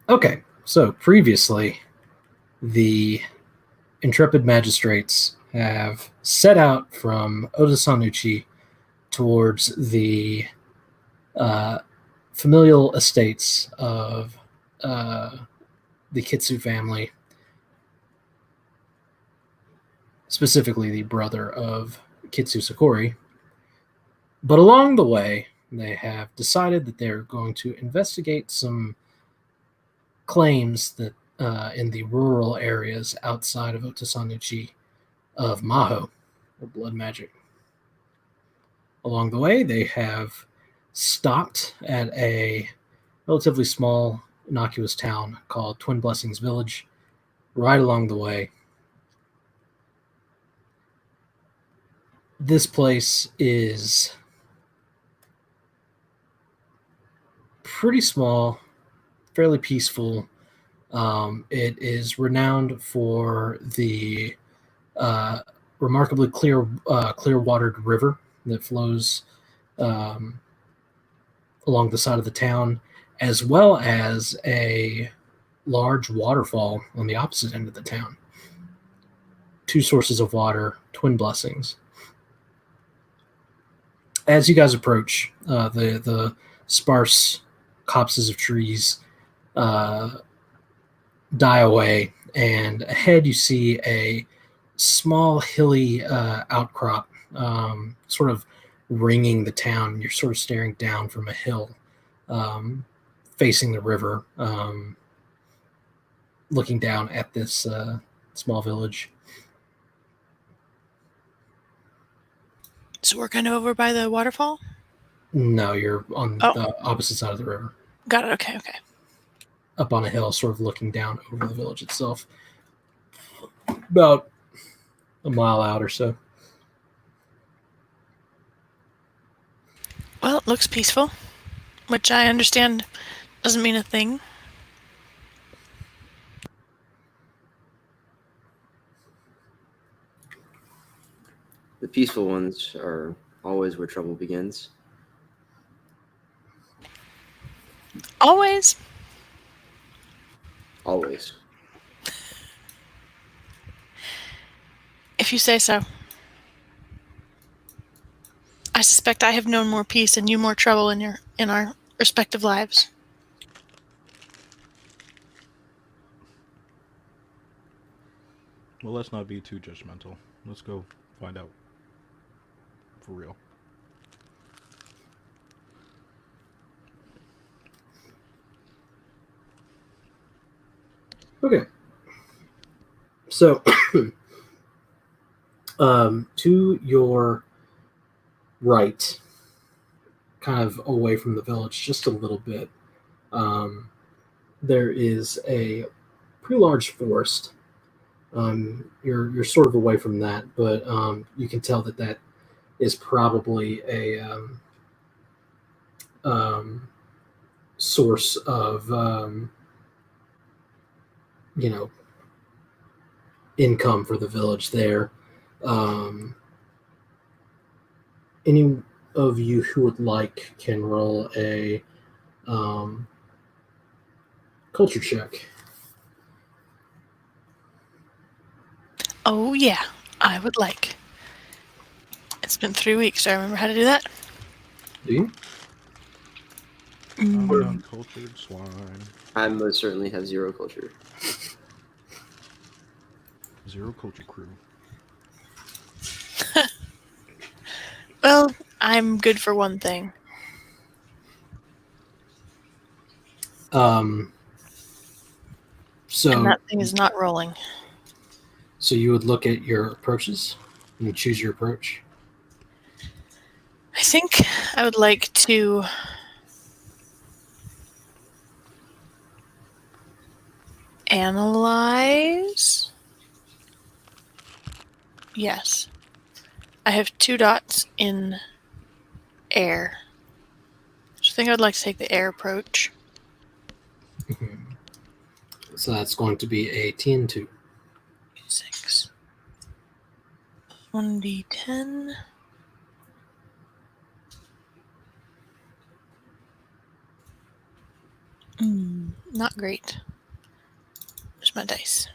Okay, so previously, the intrepid magistrates have set out from Otosanuchi towards the uh, familial estates of uh, the Kitsu family, specifically the brother of Kitsu Sakori. But along the way, they have decided that they're going to investigate some claims that in the rural areas outside of Otosanuchi of Maho, or blood magic. Along the way, they have stopped at a relatively small, innocuous town called Twin Blessings Village. Right along the way, this place is pretty small, fairly peaceful. It is renowned for the uh, remarkably clear watered river that flows um, along the side of the town, as well as a large waterfall on the opposite end of the town. Two sources of water, twin blessings. As you guys approach, the sparse copses of trees uh, die away, and ahead you see a small hilly outcrop, sort of ringing the town. You're sort of staring down from a hill, um, facing the river, looking down at this small village. So we're kind of over by the waterfall? No, you're on Oh, the opposite side of the river, got it. Okay, okay. up on a hill, sort of looking down over the village itself. About a mile out or so. Well, it looks peaceful, which I understand doesn't mean a thing. The peaceful ones are always where trouble begins. Always. Always. If you say so. I suspect I have known more peace and you more trouble in our respective lives. Well, let's not be too judgmental. Let's go find out. For real. Okay. So, to your right, kind of away from the village, just a little bit, there is a pretty large forest. You're sort of away from that, but you can tell that that is probably a um, source of you know income for the village there. Um, any of you who would like can roll a um, culture check. Oh, yeah, I would like. It's been 3 weeks. Do I remember how to do that? Do you? I'm an uncultured swine. I most certainly have zero culture. Zero culture crew. Well, I'm good for one thing. Um, so And that thing is not rolling. So you would look at your approaches and you choose your approach. I think I would like to analyze. Yes. I have 2 dots in air. So I think I would like to take the air approach. So that's going to be a TN2. 6. 1d10. Not great. Where's my dice?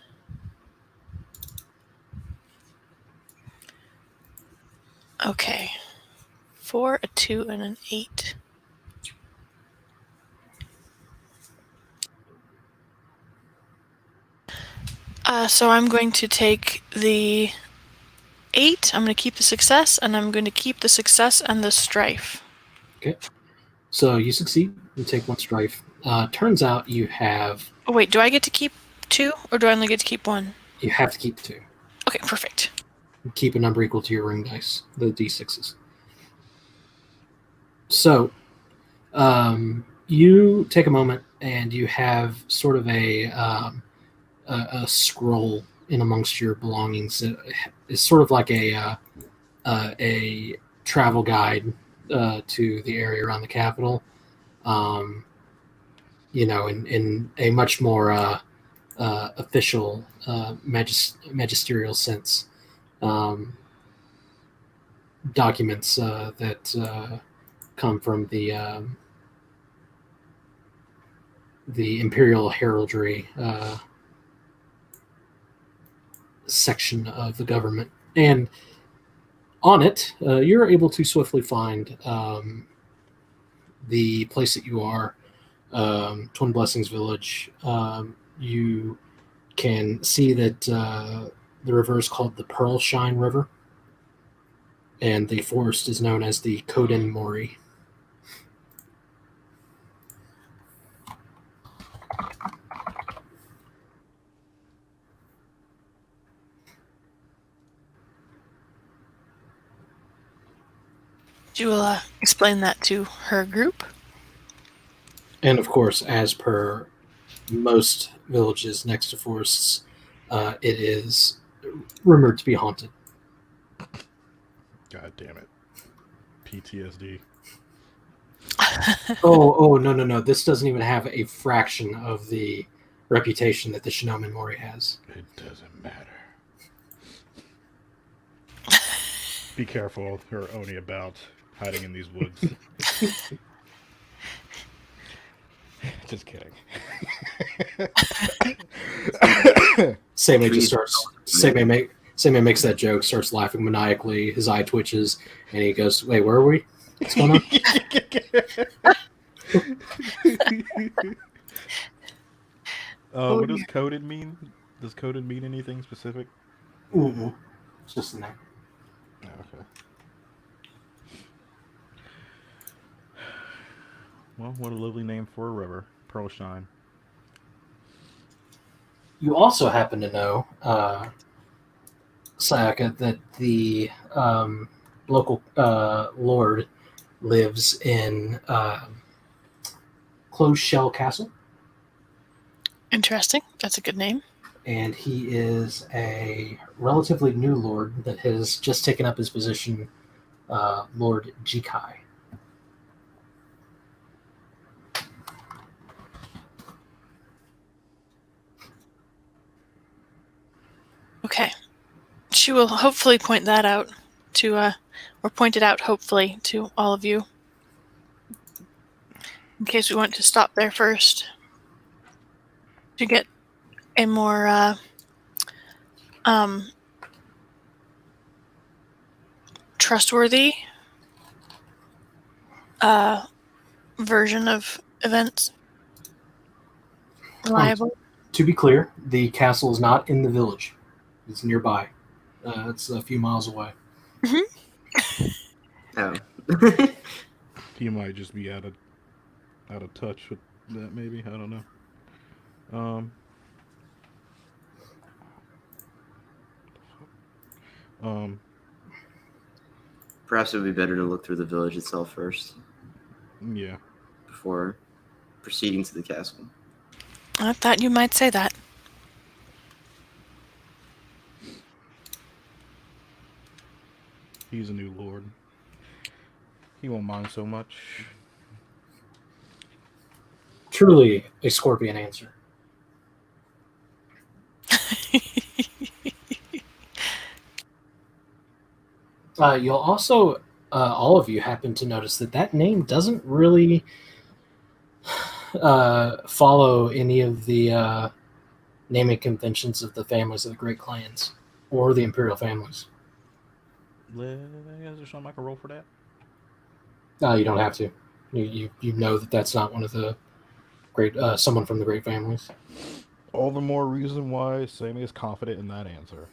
Okay. 4, a 2, and an 8. So I'm going to take the 8. I'm going to keep the success, and I'm going to keep the success and the strife. Okay. So you succeed. You take 1 strife. Turns out you have Oh, wait, do I get to keep 2, or do I only get to keep 1? you have to keep 2. Okay, perfect. Keep a number equal to your ring dice, the d6s. So you take a moment and you have sort of a scroll in amongst your belongings. It's sort of like a travel guide to the area around the capital. In a much more official, magisterial sense. Documents that come from the Imperial Heraldry section of the government. And on it, you're able to swiftly find the place that you are, Twin Blessings Village. You can see that the river is called the Pearlshine River, and the forest is known as the Coden Mori. You will explain that to her group. And of course, as per most villages next to forests, it is rumored to be haunted. God damn it. PTSD. No. This doesn't even have a fraction of the reputation that the Shinomen Mori has. It doesn't matter. Be careful, there are Oni about hiding in these woods. Just kidding. Seimei just starts. Seimei makes that joke, starts laughing maniacally. His eye twitches, and he goes, "Wait, where are we? What's going on?" What does coded mean? Does coded mean anything specific? Mm-hmm. It's just the name. Oh, okay. Well, what a lovely name for a river. Pearlshine. You also happen to know, Sayaka, that the local lord lives in Closed Shell Castle, Interesting. That's a good name. and he is a relatively new lord that has just taken up his position, Lord Jikai. Okay. She will hopefully point that out to, or point it out hopefully to all of you. In case we want to stop there first. To get a more, trustworthy, version of events. Reliable. To be clear, the castle is not in the village. It's nearby. It's a few miles away. Oh. He might just be out of touch with that, maybe. I don't know. Perhaps it would be better to look through the village itself first Yeah. before proceeding to the castle. I thought you might say that. He's a new lord. He won't mind so much. Truly a scorpion answer. You'll also, all of you happen to notice that name doesn't really follow any of the naming conventions of the families of the great clans or the imperial families. Is there something I can roll for that? You don't have to. You know that that's not one of the great someone from the great families. All the more reason why Sammy is confident in that answer.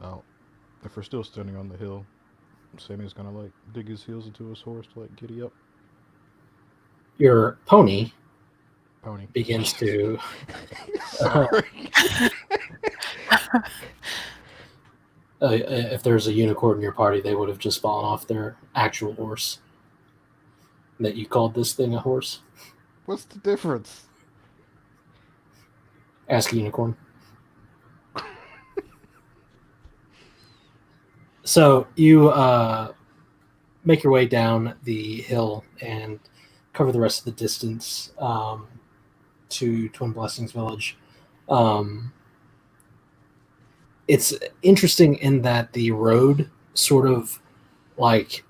Well, if we're still standing on the hill, Sammy's gonna like dig his heels into his horse to like giddy up. Your pony Pony begins to. Sorry. If there's a unicorn in your party, they would have just fallen off their actual horse. That you called this thing a horse? What's the difference? Ask a unicorn. So you make your way down the hill and cover the rest of the distance to Twin Blessings Village. It's interesting in that the road sort of like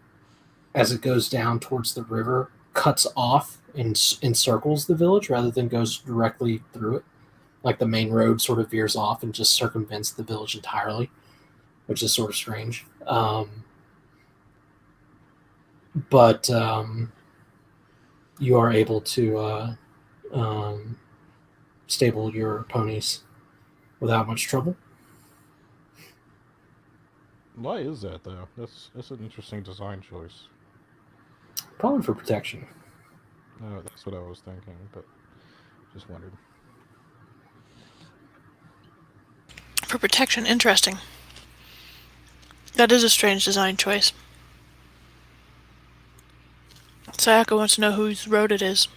as it goes down towards the river cuts off and encircles the village rather than goes directly through it. Like the main road sort of veers off and just circumvents the village entirely, which is sort of strange. But you are able to stable your ponies without much trouble. Why is that though? That's an interesting design choice. Probably for protection. No, that's what I was thinking, but just wondered. For protection, interesting. That is a strange design choice. Sayaka wants to know whose road it is.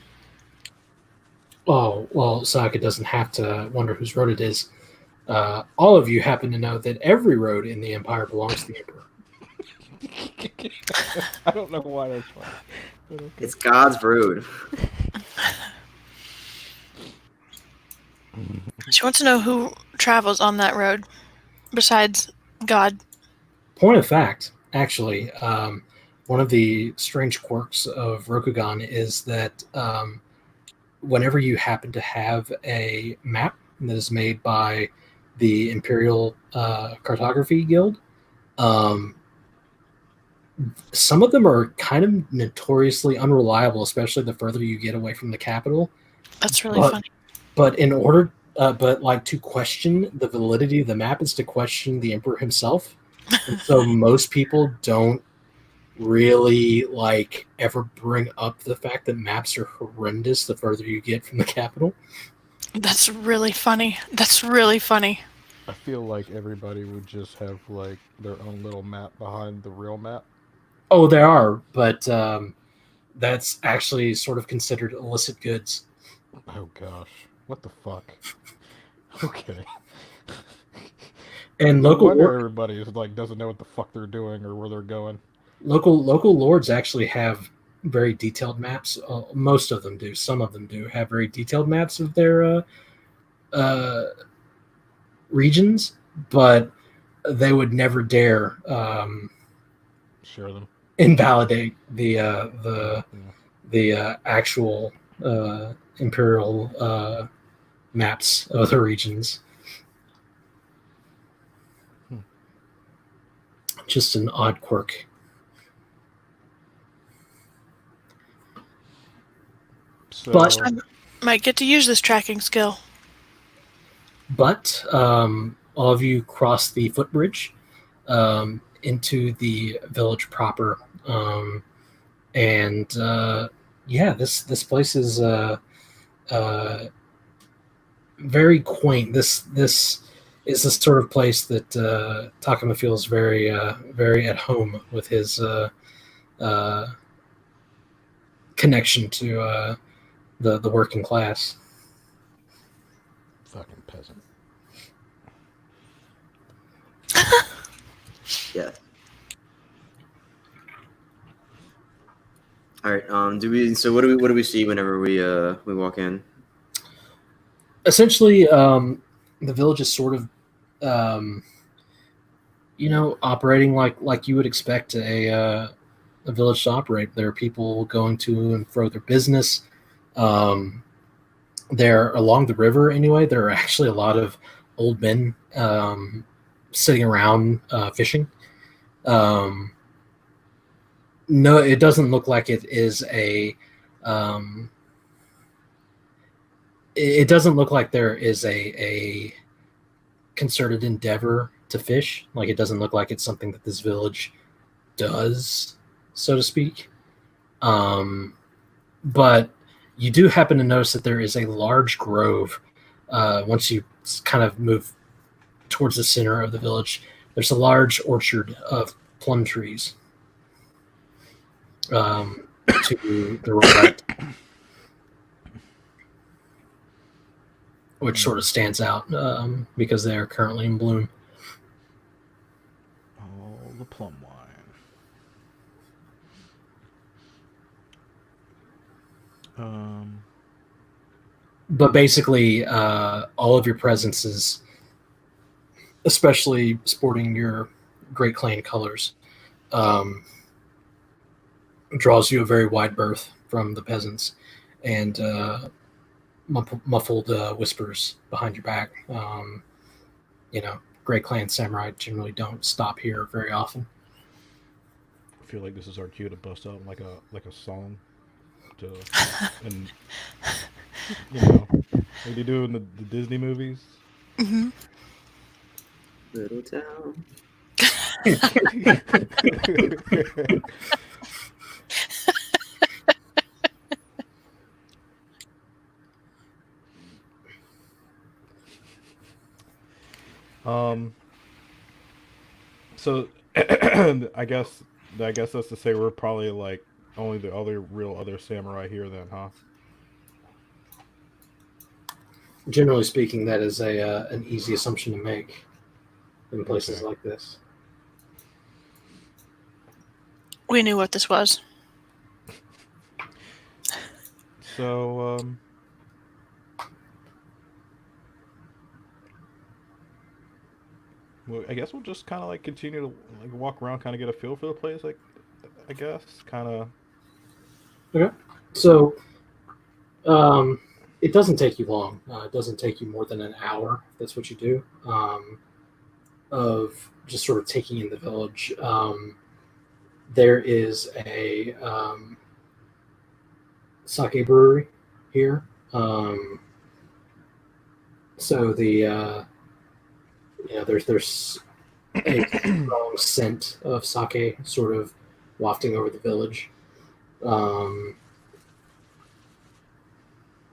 Oh, well, Sayaka doesn't have to wonder whose road it is. All of you happen to know that every road in the Empire belongs to the Emperor. I don't know why that's funny. But okay. It's God's road. She wants to know who travels on that road besides God. Point of fact, actually, one of the strange quirks of Rokugan is that whenever you happen to have a map that is made by the Imperial Cartography Guild, some of them are kind of notoriously unreliable, especially the further you get away from the capital. That's really funny. But in order, to question the validity of the map is to question the Emperor himself. And so most people don't really ever bring up the fact that maps are horrendous the further you get from the capital. That's really funny. That's really funny. I feel like everybody would just have their own little map behind the real map. Oh, there are, but that's actually sort of considered illicit goods. Oh gosh, what the fuck? Okay. And No wonder everybody is doesn't know what the fuck they're doing or where they're going. Local lords actually have very detailed maps. Most of them do. Some of them do have very detailed maps of their regions, but they would never dare Share them. invalidate the actual imperial maps of the regions. Just an odd quirk. So, But- I might get to use this tracking skill. But all of you cross the footbridge into the village proper, and this place is very quaint. This is the sort of place that Takuma feels very very at home with his connection to the working class. fucking peasant. Yeah. All right. So what do we see whenever we walk in? Essentially, the village is sort of operating like you would expect a village to operate. There are people going to and fro their business. There along the river anyway. There are actually a lot of old men sitting around fishing. No, it doesn't look like it is a. It doesn't look like there is a concerted endeavor to fish. Like it doesn't look like it's something that this village does, so to speak. But you do happen to notice that there is a large grove. Once you kind of move towards the center of the village, there's a large orchard of plum trees to the right, which sort of stands out because they are currently in bloom. Oh, the plum wine. But basically, all of your presences, especially sporting your Great Clan colors, draws you a very wide berth from the peasants and muffled whispers behind your back. Great Clan samurai generally don't stop here very often. I feel like this is our cue to bust out like a song, and like they do in the Disney movies. Mm-hmm. Little town. So I guess that's to say we're probably like only the other samurai here then, huh? Generally speaking, that is an easy assumption to make in places Okay. like this. We knew what this was. So well, I guess we'll just kind of like continue to like walk around, kind of get a feel for the place. Like, I guess kind of. Okay. So it doesn't take you long. It doesn't take you more than an hour. If that's what you do. Of just sort of taking in the village. There is a sake brewery here. So there's a strong scent of sake sort of wafting over the village.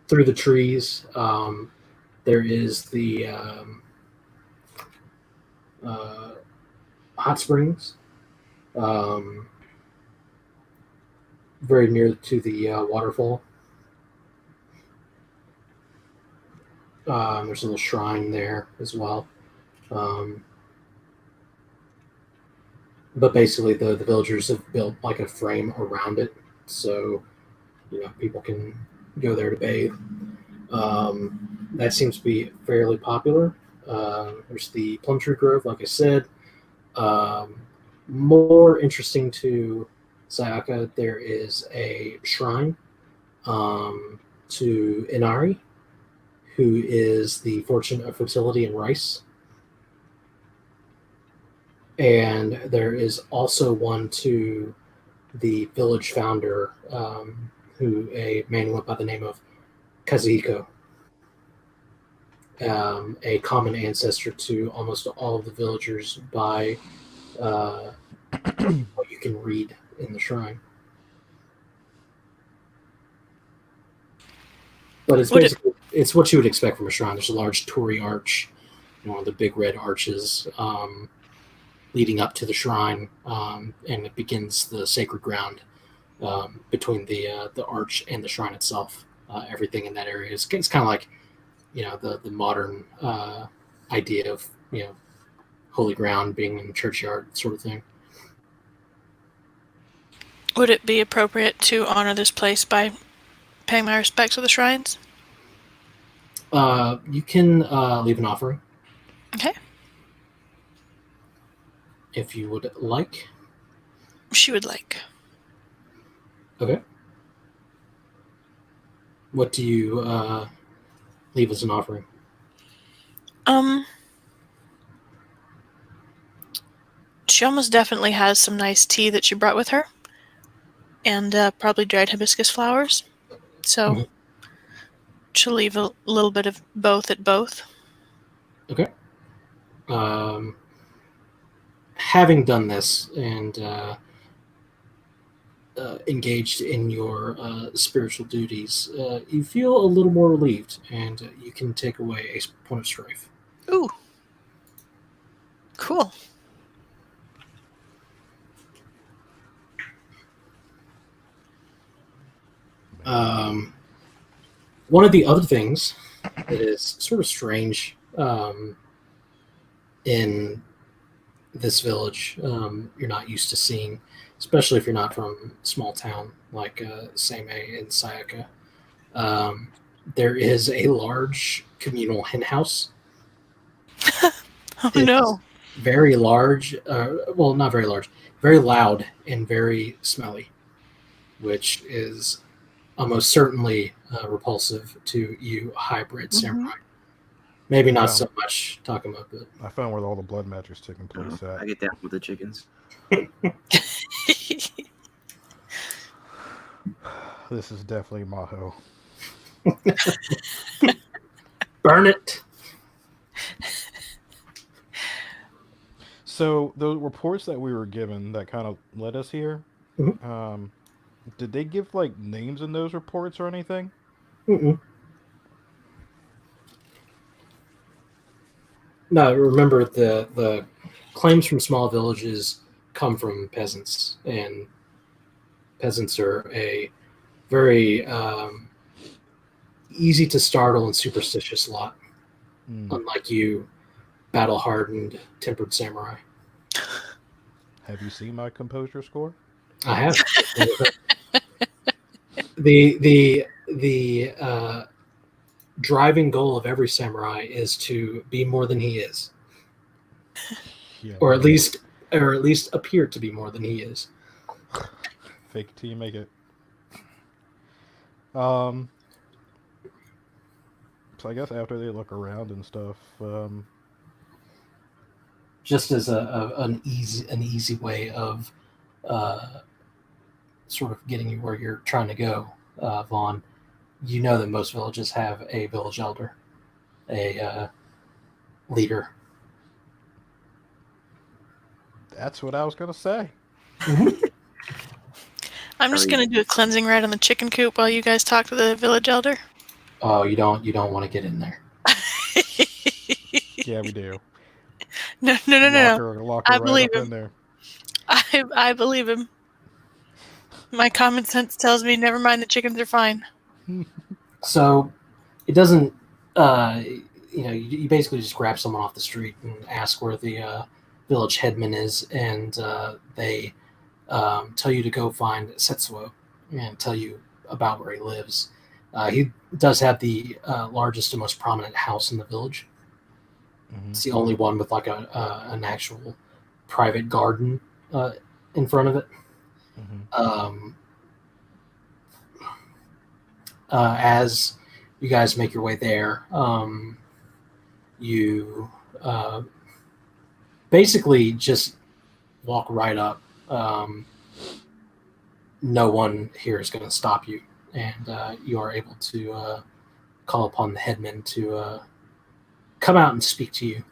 Through the trees, there is the hot springs, very near to the waterfall. There's a little shrine there as well. But basically, the villagers have built like a frame around it, so people can go there to bathe. That seems to be fairly popular. There's the Plum Tree Grove, like I said. More interesting to Sayaka, there is a shrine to Inari, who is the fortune of fertility and rice. And there is also one to the village founder, a man who went by the name of Kazuhiko, a common ancestor to almost all of the villagers by what you can read in the shrine. But it's basically it's what you would expect from a shrine. There's a large torii arch, one of the big red arches leading up to the shrine, and it begins the sacred ground between the arch and the shrine itself. Everything in that area is kind of like the modern idea of holy ground being in the churchyard sort of thing. Would it be appropriate to honor this place by paying my respects to the shrines? You can leave an offering. Okay. if you would like. She would like. Okay. What do you leave as an offering? She almost definitely has some nice tea that she brought with her, and probably dried hibiscus flowers. So Mhm. she'll leave a little bit of both at both. Okay. Having done this and engaged in your spiritual duties, you feel a little more relieved, and you can take away a point of strife. Ooh, cool. One of the other things that is sort of strange in this village, you're not used to seeing, especially if you're not from a small town like Seimei and Sayaka. There is a large communal hen house. Oh It's no. very large, well, not very large, very loud and very smelly, which is almost certainly repulsive to you hybrid samurai. Maybe not so much Takuma, but I found where all the blood matches taking place I at. get down with the chickens. This is definitely Maho. burn it. So the reports that we were given that kind of led us here, Mhm. did they give like names in those reports or anything? Mm-mm. No, remember the claims from small villages come from peasants, and peasants are a very easy to startle and superstitious lot. Hmm. Unlike you, battle hardened, tempered samurai. Have you seen my composure score? I have. The driving goal of every samurai is to be more than he is, Yeah. or at least appear to be more than he is. Fake it till you make it. So I guess after they look around and stuff, Just as an easy way of uh, sort of getting you where you're trying to go, Vaughn. You know that most villages have a village elder, a leader. that's what I was gonna say. I'm just Sorry. gonna do a cleansing rite on the chicken coop while you guys talk to the village elder. Oh, you don't want to get in there. Yeah, we do. No. Lock I her right believe up him. in there. I believe him. My common sense tells me never mind, the chickens are fine. So it doesn't. You basically just grab someone off the street and ask where the village headman is, and they tell you to go find Setsuo and tell you about where he lives. He does have the largest and most prominent house in the village. Mhm. It's the only one with like an actual private garden in front of it. Mhm. As you guys make your way there, you basically just walk right up. No one here is going to stop you, and you are able to call upon the headman to come out and speak to you.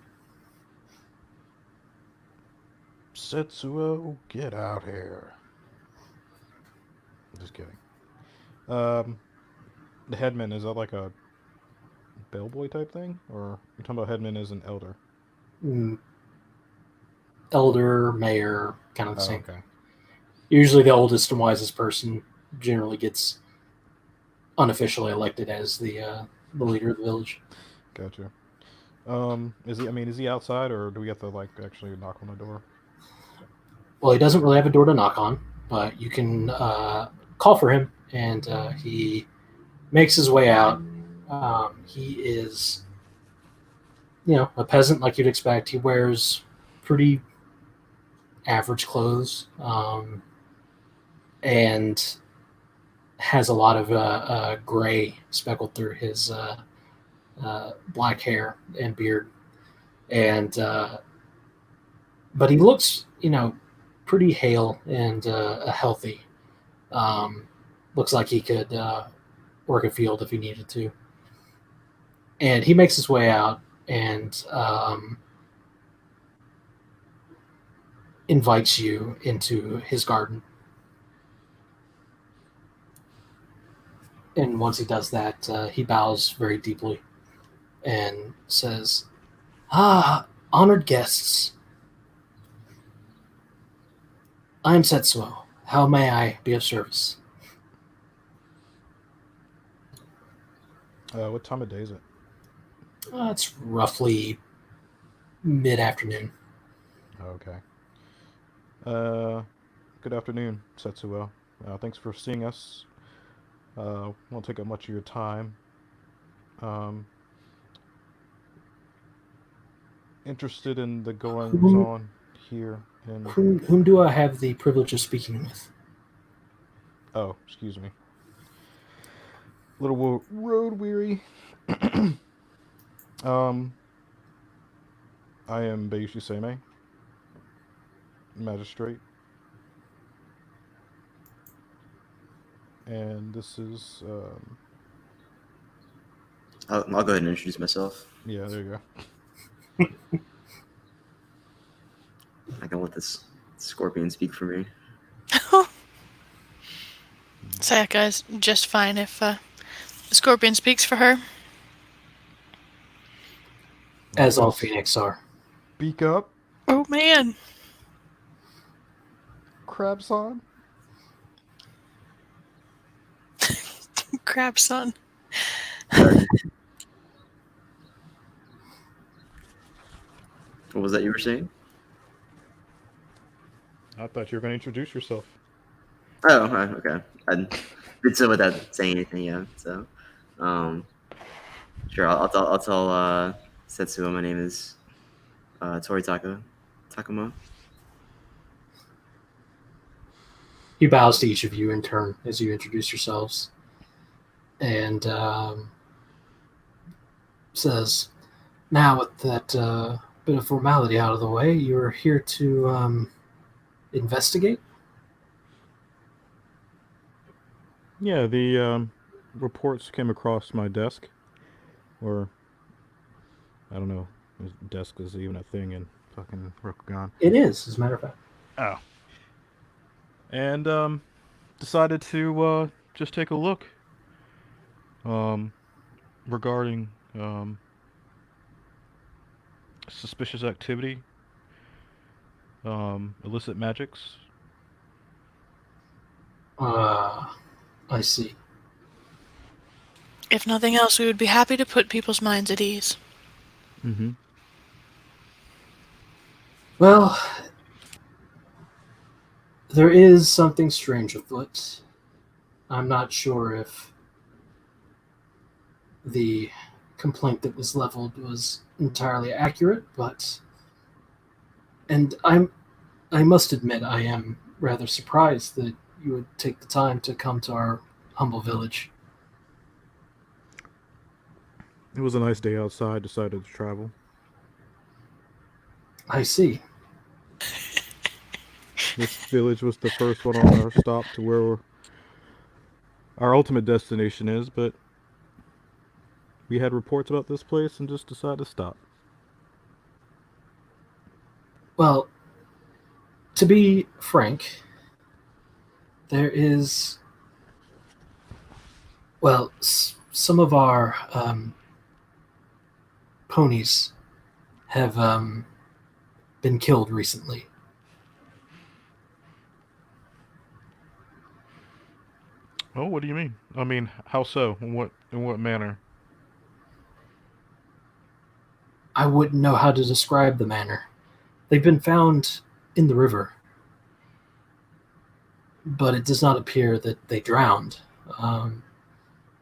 Setsuo, get out here. Just kidding. Um, the headman, is that like a bellboy type thing, or you're talking about headman as an elder? Mm, Elder, mayor, kind of the Oh, same. okay. Usually, the oldest and wisest person generally gets unofficially elected as the leader of the village. Gotcha. Is he? I mean, is he outside, or do we have to like actually knock on the door? Well, he doesn't really have a door to knock on, but you can call for him, and he makes his way out. He is, a peasant like you'd expect. He wears pretty average clothes, and has a lot of gray speckled through his black hair and beard, and but he looks, pretty hale and healthy. Looks like he could work a field if he needed to. And he makes his way out and invites you into his garden. And once he does that, he bows very deeply and says, honored guests, I am Setsuo. How may I be of service? What time of day is it? It's roughly mid-afternoon. Okay. Good afternoon, Setsuo. Thanks for seeing us. Won't take up much of your time. Interested in the goings on here in... Whom do I have the privilege of speaking with? Oh, excuse me. Little road weary. I am Bayushi Seimei, magistrate. And this is... I'll go ahead and introduce myself. Yeah, there you go. I can let this scorpion speak for me. Sayaka's just fine if the scorpion speaks for her. As all Phoenix are. Speak up, Oh man. Crabson. Crab son. Sorry. What was that you were saying? I thought you were going to introduce yourself. Oh, okay. I did so without saying anything, yeah. So, sure. I'll tell Setsuo my name is Toritaka Takuma. He bows to each of you in turn as you introduce yourselves, and says, "Now, with that bit of formality out of the way, you're here to investigate." Yeah, the reports came across my desk, or I don't know, if desk is even a thing in fucking Rokugan. It is, as a matter of fact. Oh. And decided to just take a look regarding suspicious activity, illicit magics. I see. If nothing else, we would be happy to put people's minds at ease. Mm-hmm. Well, there is something strange afoot. I'm not sure if the complaint that was leveled was entirely accurate, and I must admit I am rather surprised that you would take the time to come to our humble village. It was a nice day outside, decided to travel. I see. This village was the first one on our stop to where our ultimate destination is, but we had reports about this place and just decided to stop. Well, to be frank, there is, well, some of our ponies have been killed recently. Oh, what do you mean? I mean, how so? In what manner? I wouldn't know how to describe the manner. They've been found in the river, but it does not appear that they drowned.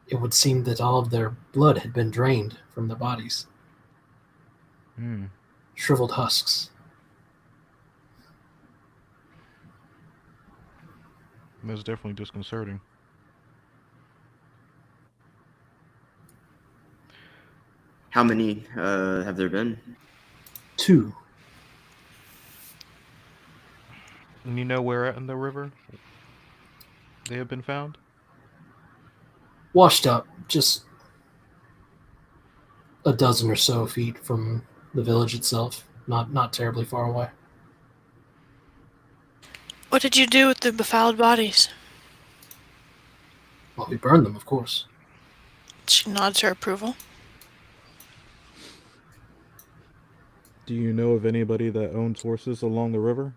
It would seem that all of their blood had been drained from their bodies. Hmm. Shriveled husks. That's definitely disconcerting. How many have there been? 2. And you know where in the river they have been found? Washed up, just a dozen or so feet from the village itself. Not terribly far away. What did you do with the befouled bodies? Well, we burned them, of course. She nods her approval. Do you know of anybody that owns horses along the river?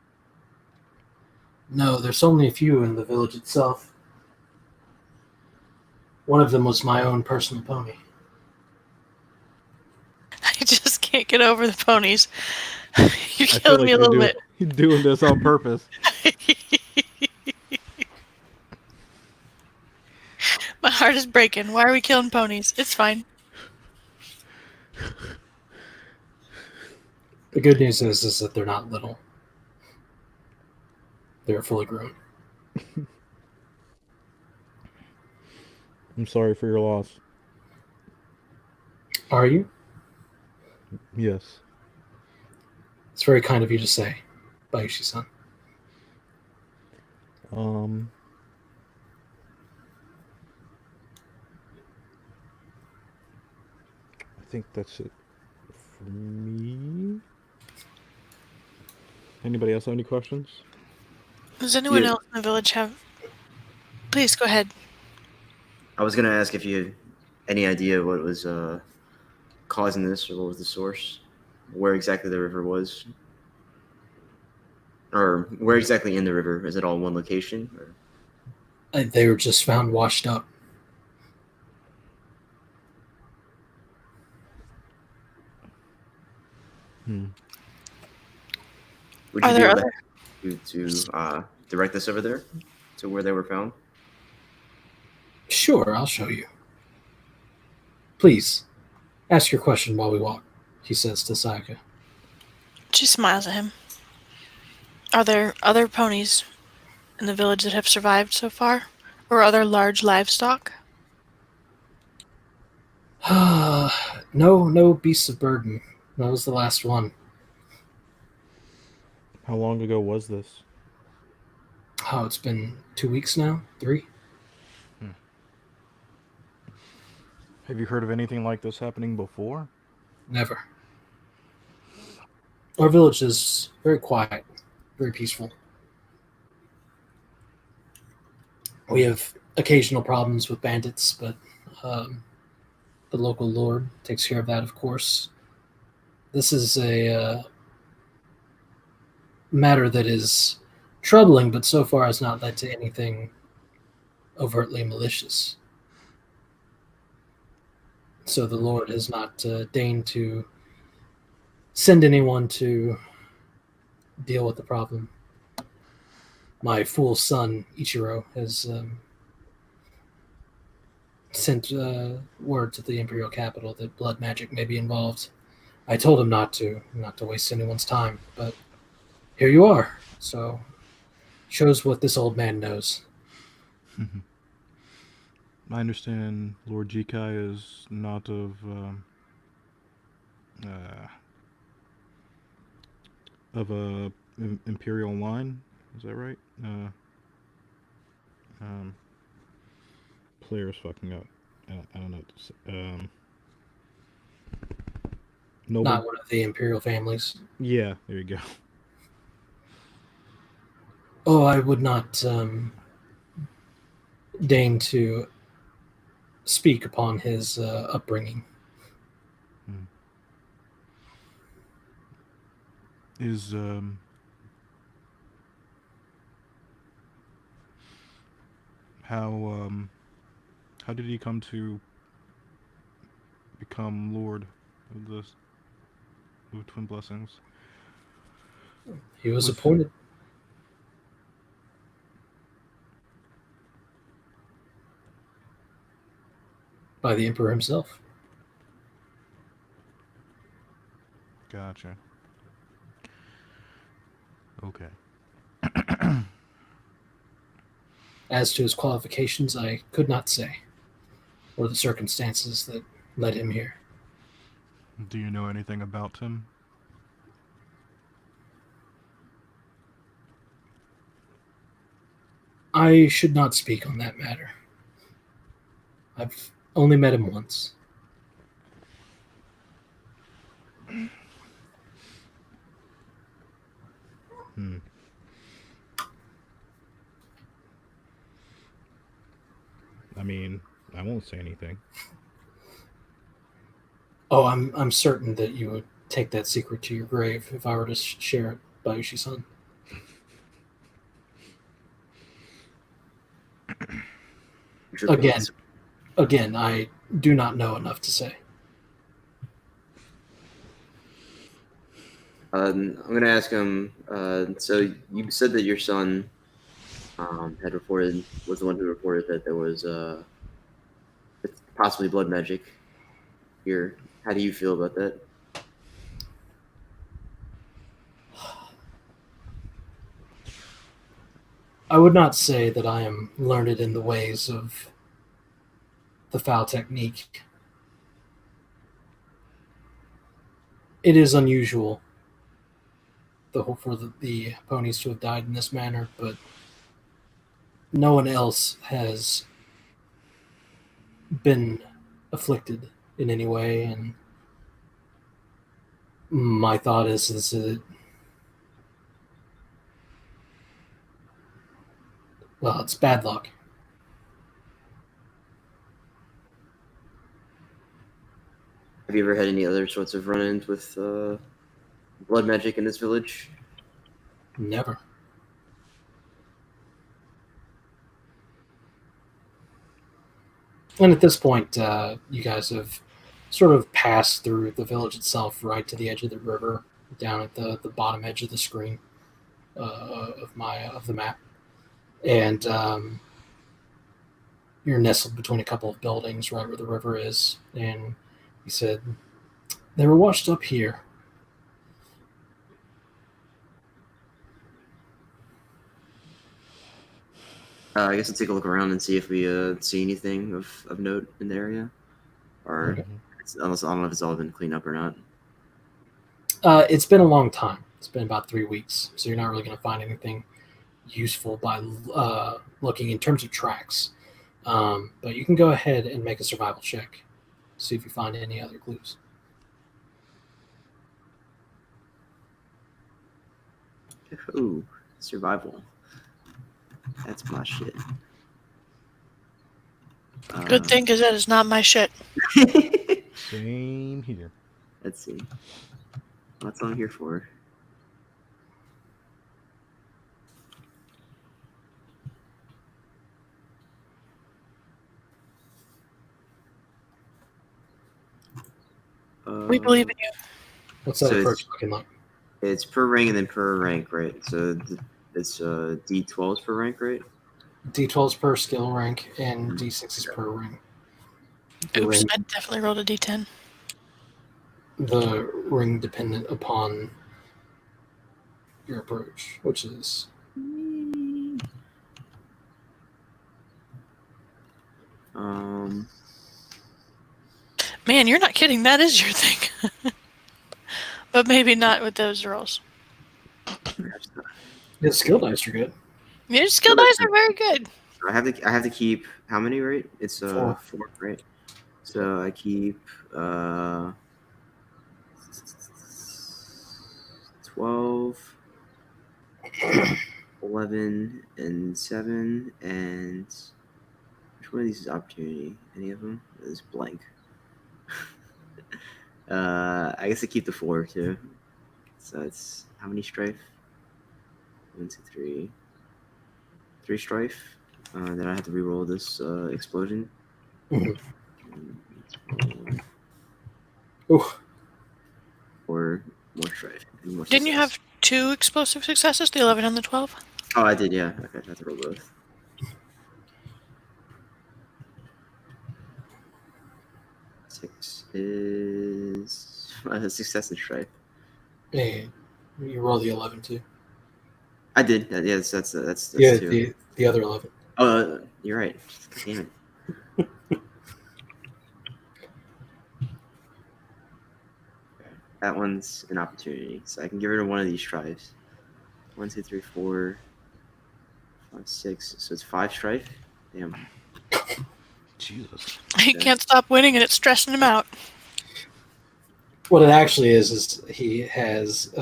No, there's only a few in the village itself. One of them was my own personal pony. I just can't get over the ponies. You're I feel killing like me a little bit. you're doing this on purpose. My heart is breaking. Why are we killing ponies? It's fine. The good news is that they're not little. They're fully grown. I'm sorry for your loss. Are you? Yes. It's very kind of you to say, Bayushi-san. I think that's it for me. Anybody else have any questions? Does anyone Yeah. else in the village have... Please, go ahead. I was gonna ask if you had any idea what was causing this, or what was the source, where exactly the river was, or where exactly in the river. Is it all one location? Or... They were just found washed up. Would Are you be there able other... to direct us over there to where they were found? Sure, I'll show you. Please, ask your question while we walk, he says to Sayaka. She smiles at him. Are there other ponies in the village that have survived so far? Or other large livestock? No beasts of burden. That was the last one. How long ago was this? Oh, it's been 2 weeks now? 3? Have you heard of anything like this happening before? Never. Our village is very quiet, very peaceful. We have occasional problems with bandits, but the local lord takes care of that, of course. This is a matter that is troubling, but so far has not led to anything overtly malicious. So the Lord has not deigned to send anyone to deal with the problem. My fool son, Ichiro, has sent word to the Imperial capital that blood magic may be involved. I told him not to waste anyone's time, but here you are. So shows what this old man knows. I understand Lord Jikai is not of a imperial line. Is that right? Player's fucking up. I don't know what to say. Noble. Not one of the imperial families. Yeah, there you go. Oh, I would not deign to speak upon his upbringing. Is how did he come to become Lord of the Twin Blessings? He was Was- appointed. By the Emperor himself. Gotcha. Okay. As to his qualifications, I could not say, or the circumstances that led him here. Do you know anything about him? I should not speak on that matter. I've only met him once. I mean, I won't say anything. Oh, I'm certain that you would take that secret to your grave if I were to share it, Bayushi-san. Again, I do not know enough to say. I'm going to ask him. So you said that your son was the one who reported that there was possibly blood magic here. How do you feel about that? I would not say that I am learned in the ways of the foul technique. It is unusual for the ponies to have died in this manner, but no one else has been afflicted in any way, and my thought is that, well, it's bad luck. Have you ever had any other sorts of run-ins with blood magic in this village? Never. And at this point, you guys have sort of passed through the village itself, right to the edge of the river, down at the bottom edge of the screen of the map, and you're nestled between a couple of buildings, right where the river is. And he said, "They were washed up here." I guess I'll take a look around and see if we see anything of note in the area, or Okay. unless I don't know if it's all been cleaned up or not. It's been a long time. It's been about 3 weeks, so you're not really going to find anything useful by looking in terms of tracks. But you can go ahead and make a survival check, see if you find any other clues. Ooh, survival. That's my shit. Good thing, because that is not my shit. Same here. Let's see. What's on here for? We believe in you. What's that So approach looking like? It's per ring and then per rank, right? So it's D12s per rank, right? D12s per skill rank and D6s per ring. The Oops, ring, I definitely rolled a d10. the ring dependent upon your approach, which is Man, you're not kidding. That is your thing. But maybe not with those rolls. the skill dice are good. Your skill dice are very good. I have to keep how many, right? It's 4, right? So I keep 12, 11, and 7, and which one of these is opportunity? Any of them? It's blank. I guess I keep the 4 too. So it's how many strife? 1, 2, 3. 3 strife. Then I have to re-roll this explosion. Mhm. Roll Ooh, or more strife. And more Didn't you success. have 2 explosive successes, the 11 and the 12? Oh, I did, yeah. Okay, I have to roll both. Six is a success in strife. and you roll the 11 too. I did. Yes, that's Yeah, 2. the other 11. Oh, you're right. God damn it. Okay. That one's an opportunity, so I can get rid of one of these strives. 1, 2, 3, 4, 5, 6. So it's 5 strife. Damn. Jesus. He Okay. can't stop winning, and it's stressing him out. What it actually is he has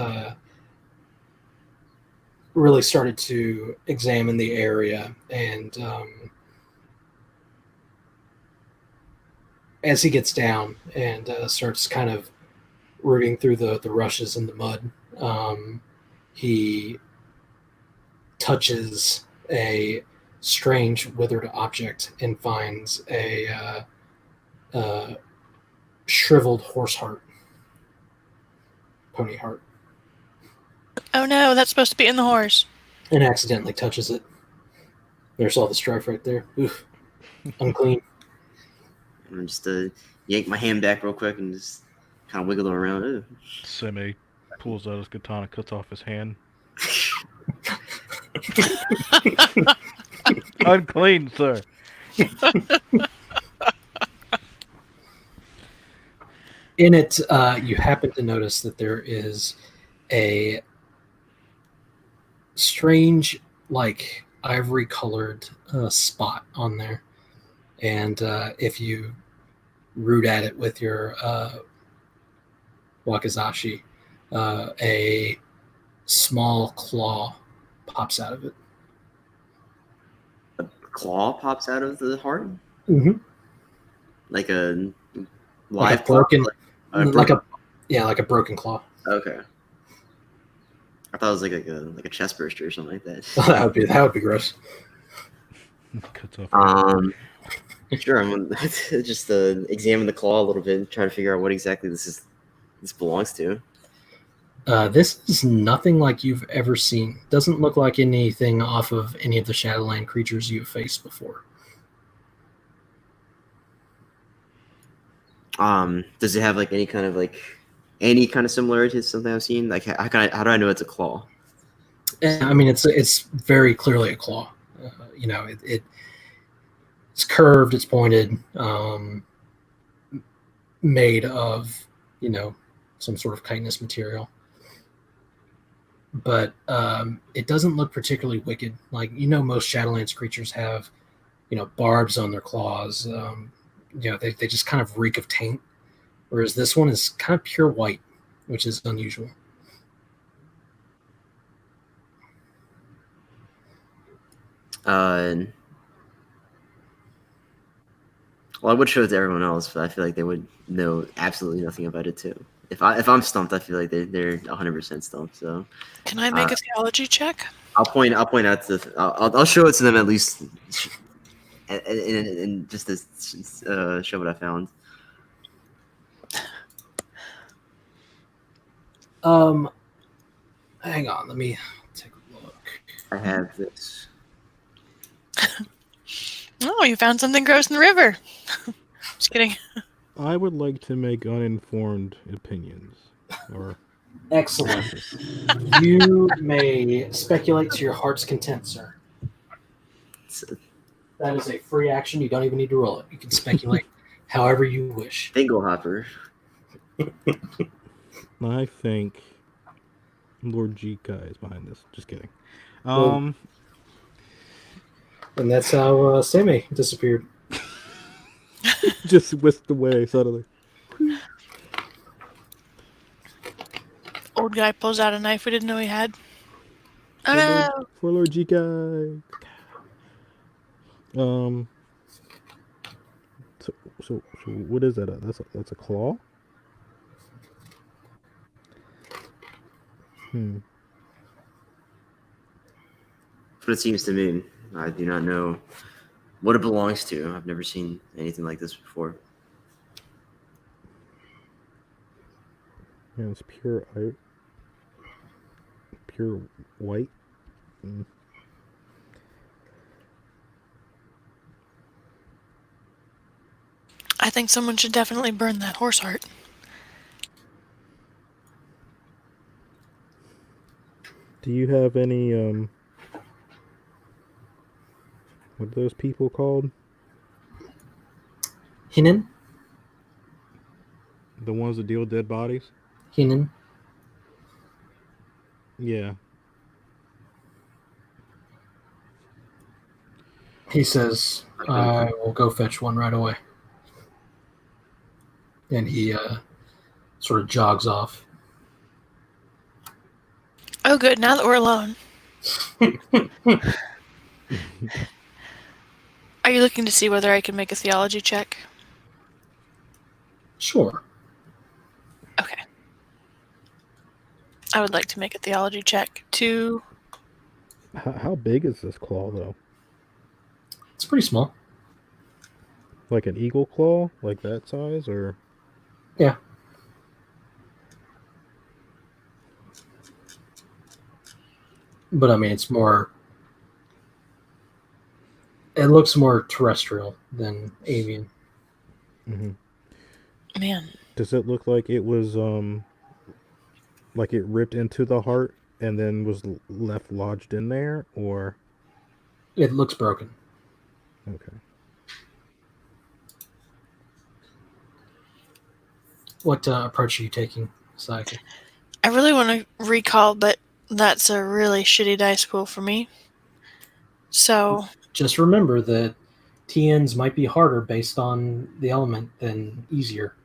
really started to examine the area, and as he gets down and starts kind of rooting through the rushes and the mud, he touches a strange withered object and finds a shriveled horse heart, pony heart, Oh no, that's supposed to be in the horse. and accidentally touches it. There's all the strife right there. Oof. Unclean. I'm just yank my hand back real quick and just kind of wiggle it around. Ooh. Seme pulls out his katana, cuts off his hand. Unclean, sir. In it, you happen to notice that there is a strange, like ivory colored spot on there. And if you root at it with your wakizashi, a small claw pops out of it. A claw pops out of the heart? Mm-hmm. Like a Like live a broken, claw? like a broken claw. Okay. I thought it was like a chest burster or something like that. that would be gross. Cuts off. Sure. I'm gonna just examine the claw a little bit and try to figure out what exactly this belongs to. This is nothing like you've ever seen. Doesn't look like anything off of any of the Shadowland creatures you've faced before. Does it have like any kind of similarity to something I've seen? Like how do I know it's a claw? I mean, it's very clearly a claw. It's curved, it's pointed, made of some sort of chitinous material. But it doesn't look particularly wicked. Like most Shadowlands creatures have barbs on their claws. They just kind of reek of taint, whereas this one is kind of pure white, which is unusual. Well, I would show it to everyone else, but I feel like they would know absolutely nothing about it too. If I'm stumped, I feel like they're 100% stumped. So Can I make a theology check? I'll point out to I'll show it to them at least, and just to show what I found. Hang on, let me take a look. I have this. Oh, you found something gross in the river. Just kidding. I would like to make uninformed opinions. Or Excellent. You may speculate to your heart's content, sir. That is a free action. You don't even need to roll it. You can speculate however you wish. Bingo hopper. I think Lord Jika is behind this. Just kidding. Well, and that's how Seme disappeared. Just whisked away suddenly. Old guy pulls out a knife we didn't know he had. Oh no! For Lord Jika. So what is that? That's a claw? That's what it seems to me. I do not know what it belongs to. I've never seen anything like this before. Yeah, it's pure white. I think someone should definitely burn that horse heart. Do you have any What are those people called? Hinin? The ones that deal with dead bodies? Hinin? Yeah. He says, I will go fetch one right away. And he sort of jogs off. Oh, good. Now that we're alone. Are you looking to see whether I can make a theology check? Sure. Okay. I would like to make a theology check to... How big is this claw, though? It's pretty small. Like an eagle claw? Like that size? Or. Yeah. But I mean, it's more. It looks more terrestrial than avian. Mm-hmm. Man. Does it look like it was, like it ripped into the heart and then was left lodged in there? Or. It looks broken. Okay. What approach are you taking, Sayaka? I really want to recall, but that's a really shitty dice pool for me. So... Just remember that TNs might be harder based on the element than easier.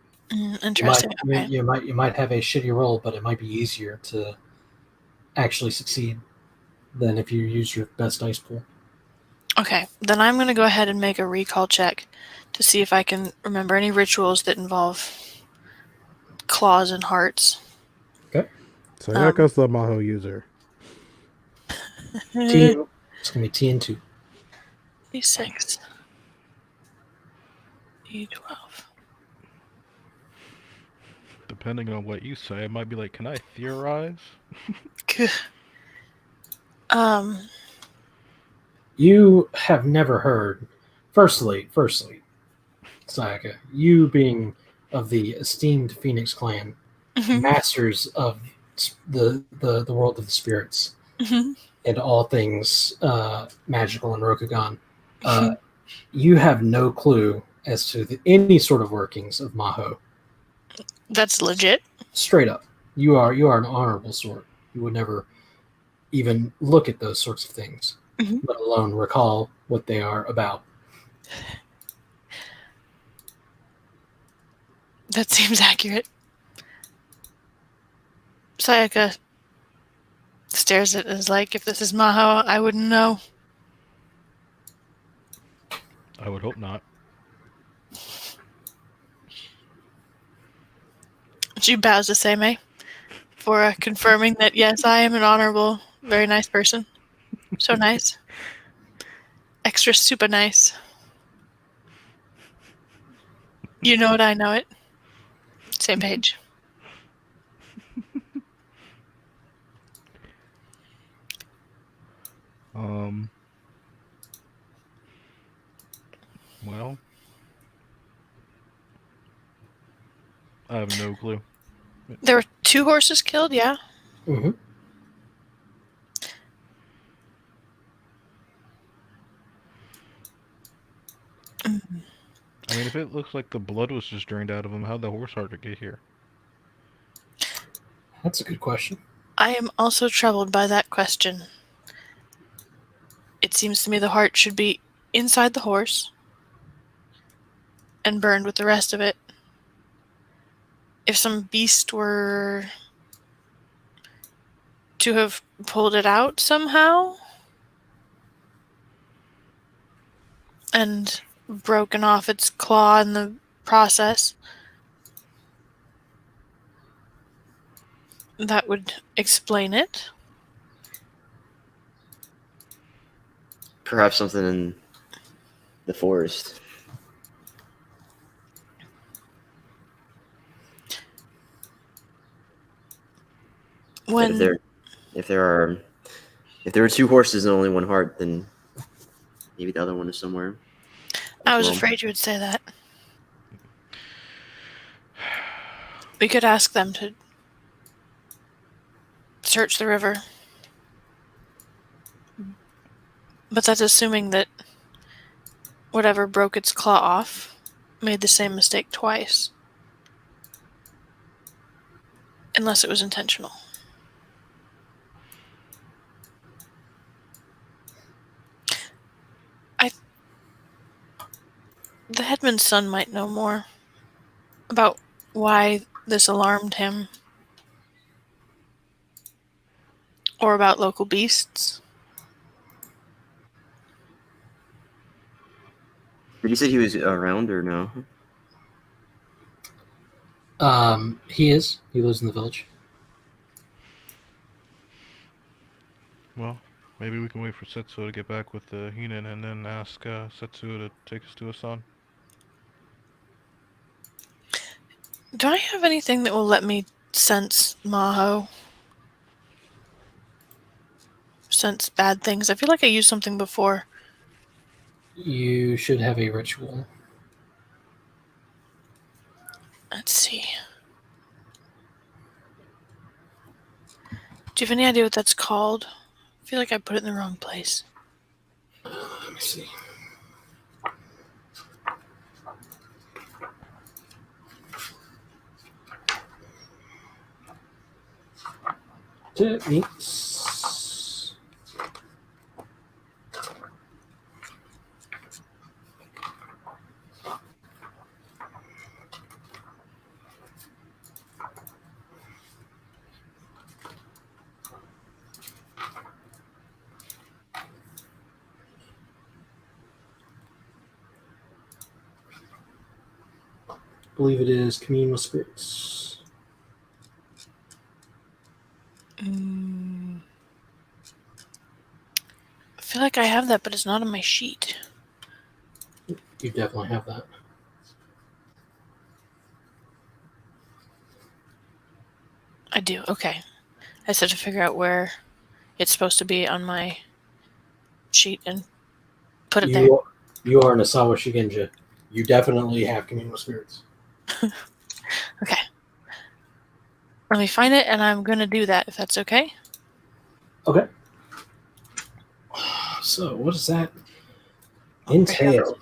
Interesting. Okay. You might have a shitty roll, but it might be easier to actually succeed than if you use your best dice pool. Okay, then I'm going to go ahead and make a recall check to see if I can remember any rituals that involve claws and hearts. Okay. Sayaka's the Maho user. TN, it's going to be TN2. D6. D12. Depending on what you say, it might be like, can I theorize? You have never heard. Firstly, Sayaka, you being of the esteemed Phoenix clan, masters of the world of the spirits and all things magical and Rokugan, you have no clue as to any sort of workings of Maho. That's legit. Straight up, you are an honorable sort. You would never even look at those sorts of things, let alone recall what they are about. That seems accurate. Sayaka stares at it as like, if this is Maho, I wouldn't know. I would hope not. She bows to Seimei for confirming that, yes, I am an honorable, very nice person. So nice. Extra super nice. You know it, I know it. Same page. Well, I have no clue. There were 2 horses killed, yeah? Mm-hmm. I mean, if it looks like the blood was just drained out of him, how'd the horse heart get here? That's a good question. I am also troubled by that question. It seems to me the heart should be inside the horse and burned with the rest of it. If some beast were to have pulled it out somehow and broken off its claw in the process, that would explain it. Perhaps something in the forest. When If there are 2 horses and only 1 heart, then maybe the other one is somewhere. I was afraid you would say that. We could ask them to search the river. But that's assuming that whatever broke its claw off made the same mistake twice. Unless it was intentional. The headman's son might know more about why this alarmed him. Or about local beasts. Did you say he was around or no? He is. He lives in the village. Well, maybe we can wait for Setsuo to get back with the Hinin and then ask Setsuo to take us to Asan. Do I have anything that will let me sense Maho? Sense bad things? I feel like I used something before. You should have a ritual. Let's see. Do you have any idea what that's called? I feel like I put it in the wrong place. Let me see. Techniques. I believe it is commune with spirits. I feel like I have that, but it's not on my sheet. You definitely have that. I do, okay. I just have to figure out where it's supposed to be on my sheet and put it there. You are Nasawa Shigenja. You definitely have commune with spirits. Okay. Let me find it, and I'm going to do that, if that's okay. Okay. So, what does that entail?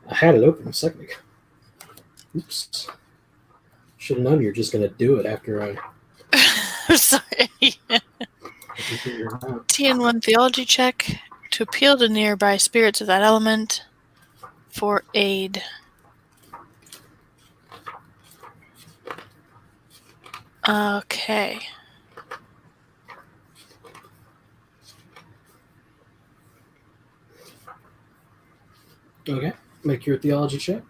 I had it open a second ago. Oops. Should have known you're just going to do it after I I'm sorry. figure it out. TN1 theology check to appeal to nearby spirits of that element for aid. Okay. Okay. Make your theology check.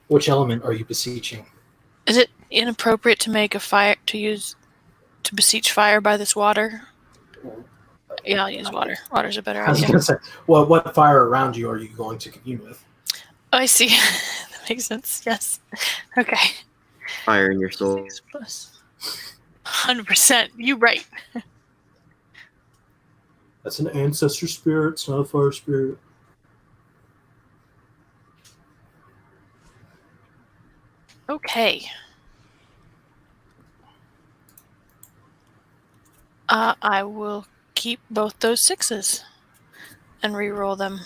Which element are you beseeching? Is it inappropriate to make a fire to beseech fire by this water? Yeah, I'll use water. Water's a better I was idea. going to say, well, what fire around you are you going to commune with? Oh, I see. That makes sense. Yes. Okay. Fire in your soul. 6 plus 100%. You right. That's an ancestor spirit. It's not a fire spirit. Okay. I will keep both those 6s and re-roll them.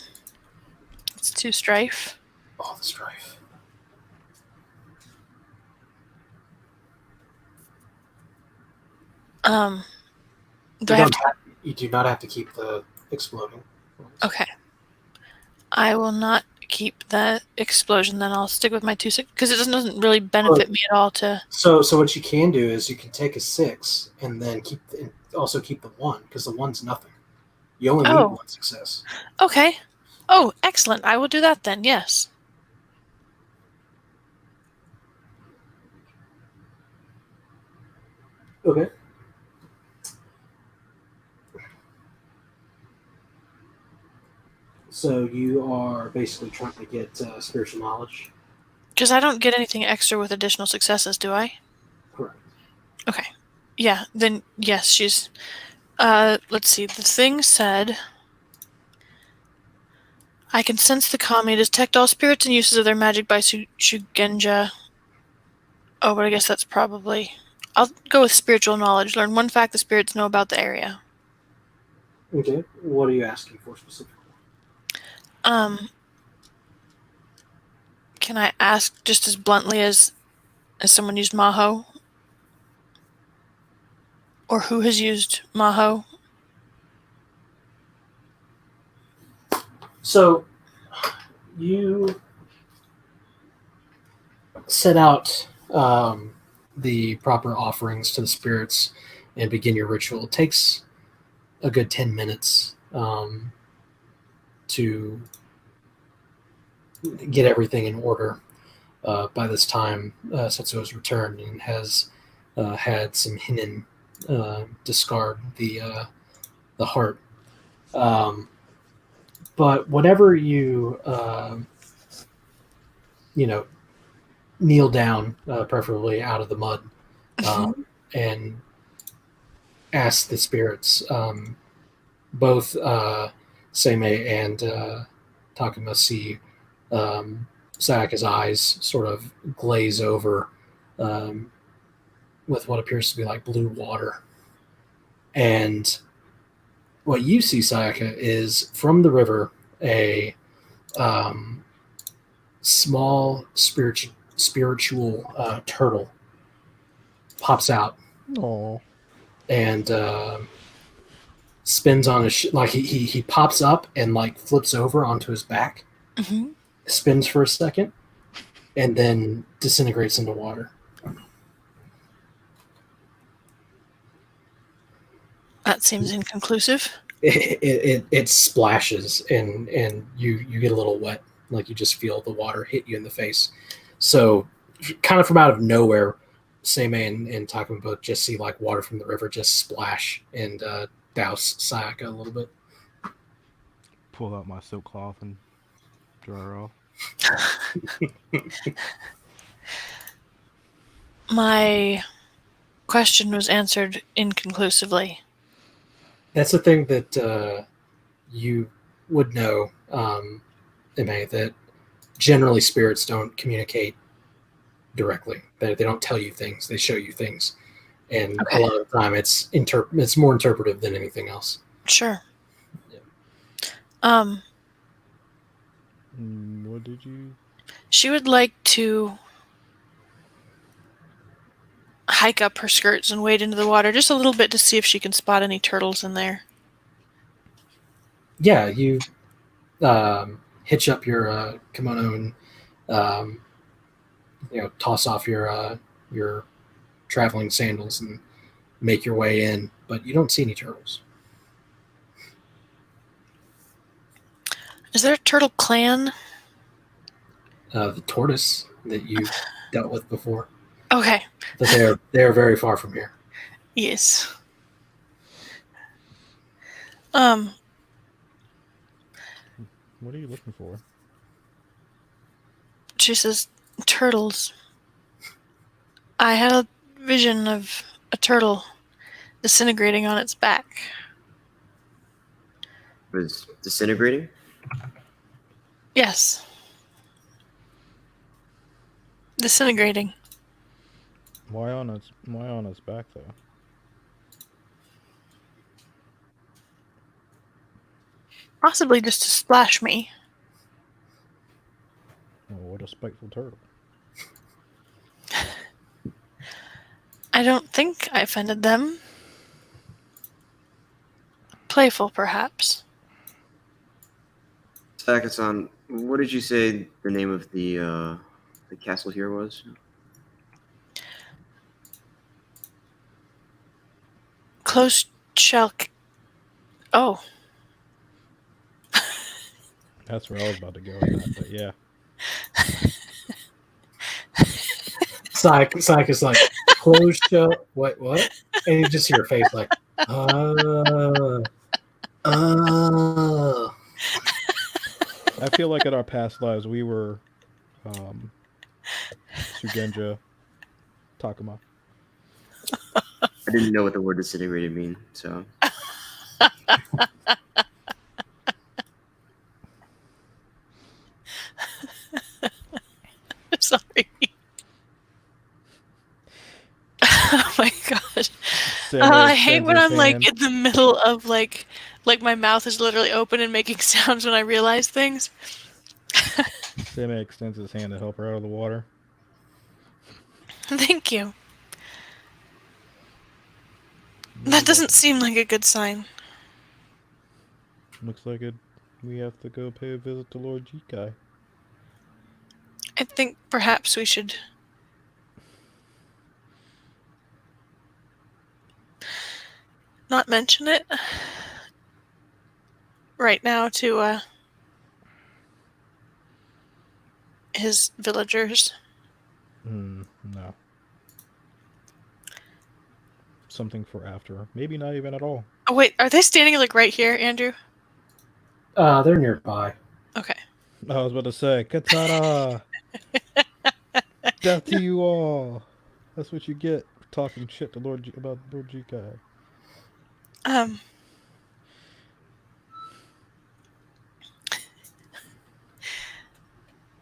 It's 2 strife. Oh, the strife. Do I have to? You do not have to keep the exploding. Okay. I will not keep that explosion. Then I'll stick with my 2 6 because it doesn't really benefit me at all to. So what you can do is you can take a 6 and then also keep the 1 because the 1's nothing. You only need 1 success. Okay. Oh, excellent. I will do that then. Yes. Okay. So you are basically trying to get spiritual knowledge. Because I don't get anything extra with additional successes, do I? Correct. Okay. Yeah, then yes, she's... let's see. The thing said... I can sense the kami, detect all spirits and uses of their magic by Shugenja. Oh, but I guess that's probably I'll go with spiritual knowledge. Learn one fact the spirits know about the area. Okay. What are you asking for specifically? Can I ask just as bluntly as someone used Maho? Or who has used Maho? So you set out the proper offerings to the spirits and begin your ritual. It takes a good 10 minutes to get everything in order. By this time, Setsuo has returned and has had some hinin discard the heart. But whenever you kneel down, preferably out of the mud, and ask the spirits, both Seimei and Takuma see Sayaka's eyes sort of glaze over with what appears to be like blue water. And what you see, Sayaka, is from the river a small spiritual turtle pops out Oh, and spins on his like he pops up and like flips over onto his back, Mm-hmm. spins for a second, and then disintegrates into water. That seems inconclusive. It splashes and you get a little wet, like you just feel the water hit you in the face. So kind of from out of nowhere, Seimei and Takuma both just see like water from the river just splash and douse Sayaka a little bit. pull out my silk cloth and dry her off. My question was answered inconclusively. That's the thing that you would know, Ime, that generally spirits don't communicate directly. They don't tell you things; they show you things, and Okay. a lot of the time it's more interpretive than anything else. Sure. Yeah. What did you? She would like to hike up her skirts and wade into the water just a little bit to see if she can spot any turtles in there. Yeah, you hitch up your kimono and toss off your traveling sandals and make your way in, but you don't see any turtles. Is there a turtle clan? The tortoise that you dealt with before, Okay. but they're very far from here. Yes. What are you looking for? She says, turtles. I had a vision of a turtle disintegrating on its back. Was disintegrating? Yes. Disintegrating. Why on its back though? Possibly just to splash me. Oh, what a spiteful turtle! I don't think I offended them. Playful, perhaps. Sakasan, what did you say the name of the castle here was? Close shell. Oh. That's where I was about to go with that, but yeah. Psych is like, closed shut. What? And you just hear her face like, I feel like in our past lives we were Sugenja Takuma. I didn't know what the word disintegrated mean, so. I'm sorry. Oh my I hate when I'm like hand. in the middle of like my mouth is literally open and making sounds when I realize things. Sammy extends his hand to help her out of the water. Thank you. That doesn't seem like a good sign. Looks like it. We have to go pay a visit to Lord Jikai. I think perhaps we should not mention it right now to his villagers. No. Something for after. Maybe not even at all. Oh wait, are they standing like right here, Andrew? They're nearby. Okay. I was about to say, Katana! Death to you all! That's what you get for talking shit to about Lord Jikai.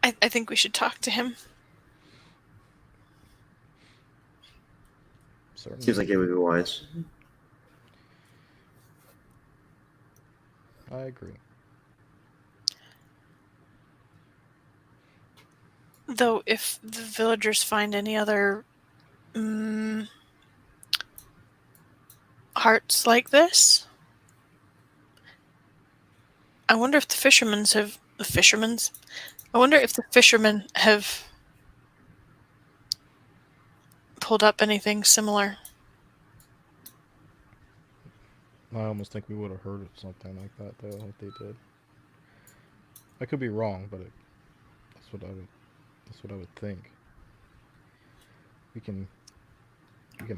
I think we should talk to him. Certainly. Seems like it would be wise. I agree. Though, if the villagers find any other hearts like this, I wonder if the fishermen have pulled up anything similar. I almost think we would have heard of something like that, though, if they did. I could be wrong, but that's what I would think. We can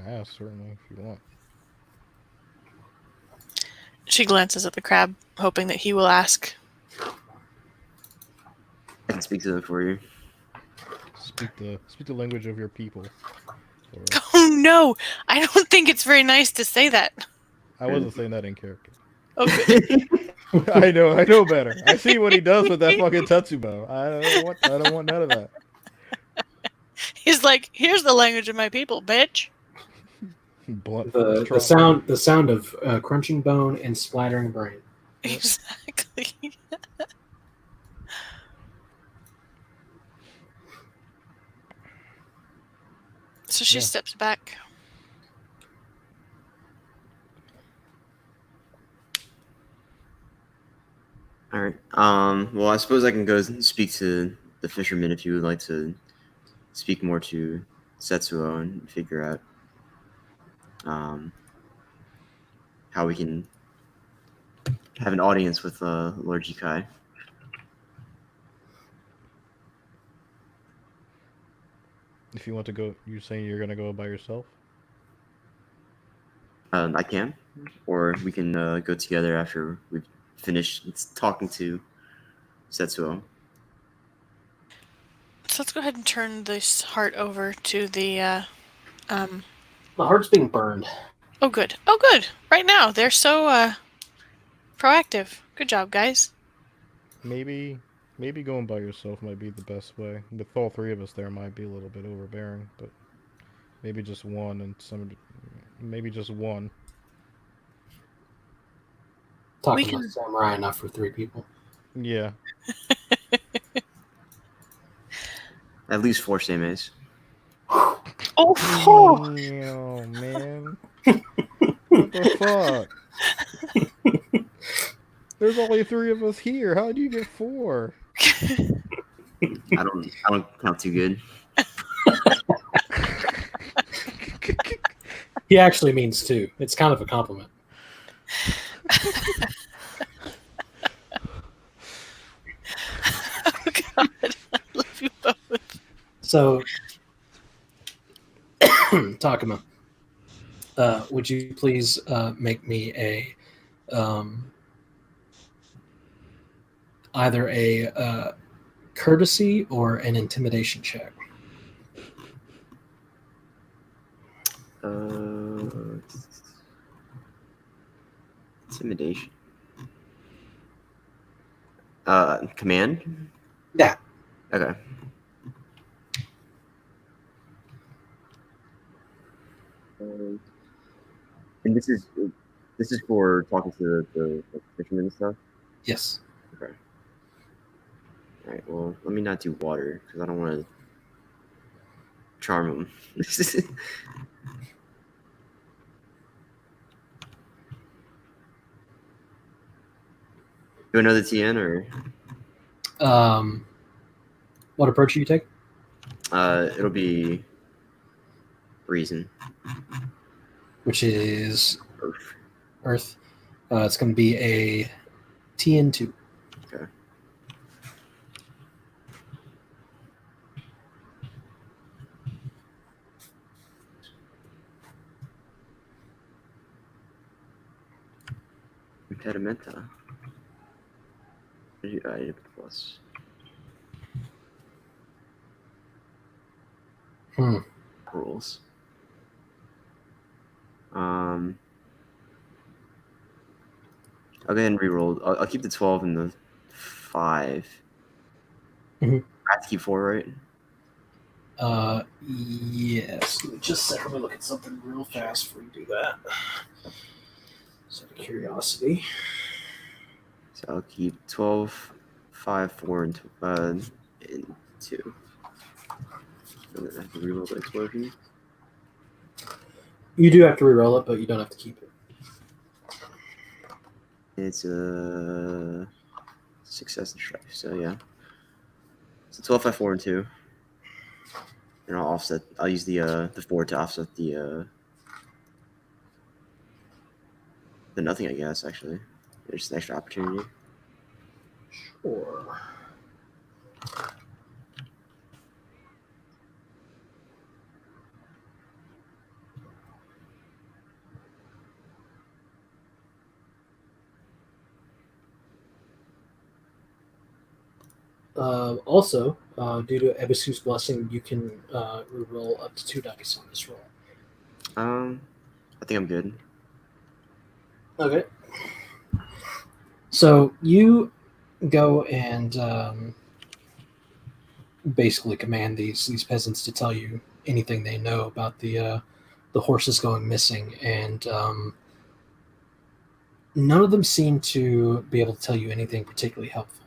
ask, certainly, if you want. She glances at the crab, hoping that he will ask. I can speak to them for you. Speak the language of your people. Or, Oh no! I don't think it's very nice to say that. I wasn't saying that in character. Okay. I know better. I see what he does with that fucking Tetsubo. I don't want none of that. He's like, here's the language of my people, bitch. Blunt The trauma. sound of crunching bone and splattering brain. Exactly. So she Yeah. steps back. All right. Well, I suppose I can go and speak to the fisherman if you would like to speak more to Setsuo and figure out how we can have an audience with Lord Jikai. If you want to go, you're saying you're gonna go by yourself? I can, or we can go together after we've finished talking to Setsuo. So let's go ahead and turn this heart over to the The heart's being burned. Oh good. Oh good. Right now. They're so proactive. Good job, guys. Maybe going by yourself might be the best way. With all three of us there might be a little bit overbearing, but maybe just one maybe just one. Talking about samurai enough for 3 people. Yeah. At least 4 samurais. Oh, Man. What the fuck? There's only 3 of us here. How do you get 4? I don't count too good. He actually means 2. It's kind of a compliment. Oh god. I love you both. So, Takuma, would you please make me a either a courtesy or an intimidation check? Intimidation. Command? Yeah. Okay. And this is for talking to the fishermen and stuff. Yes. Okay. All right. Well, let me not do water because I don't want to charm them. Do another TN or What approach do you take? it'll be reason. Which is Earth. Earth. It's going to be a TN2. Okay. Impedimenta. I plus. Rules. I'll go ahead and reroll. I'll keep the 12 and the 5. Mhm. I have to keep 4, right? Yes. Let me just let me look at something real fast before you do that. Just out of curiosity. So I'll keep 12, 5, 4, and 2. And then I have to reroll the explosion. You do have to reroll it, but you don't have to keep it. It's a success and strife. So yeah. So 12, 5, 4, and 2. And I'll offset. I'll use the 4 to offset the nothing. I guess actually, there's an extra opportunity. Sure. Also, due to Ebisu's blessing, you can reroll up to 2 dice on this roll. I think I'm good. Okay. So you go and basically command these peasants to tell you anything they know about the horses going missing, and none of them seem to be able to tell you anything particularly helpful.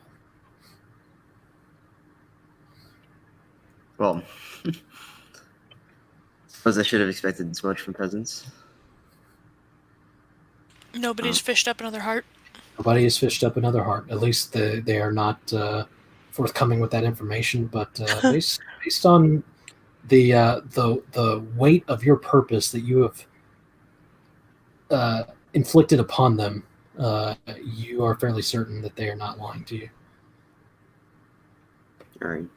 Well, suppose I should have expected as much from peasants. Nobody's fished up another heart. Nobody has fished up another heart. At least they are not forthcoming with that information. But based on the weight of your purpose that you have inflicted upon them, you are fairly certain that they are not lying to you. All right.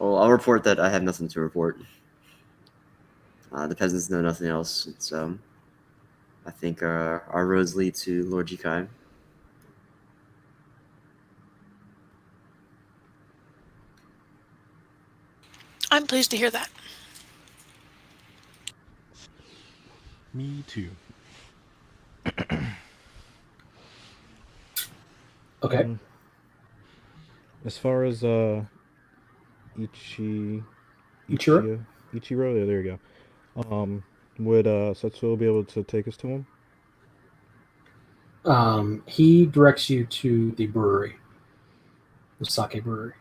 Well, I'll report that I have nothing to report. The peasants know nothing else. It's I think our roads lead to Lord Jikai. I'm pleased to hear that. Me too. Okay. As far as Ichiro? Ichiro, yeah, there you go. Would Setsuo be able to take us to him? He directs you to the brewery, the sake brewery.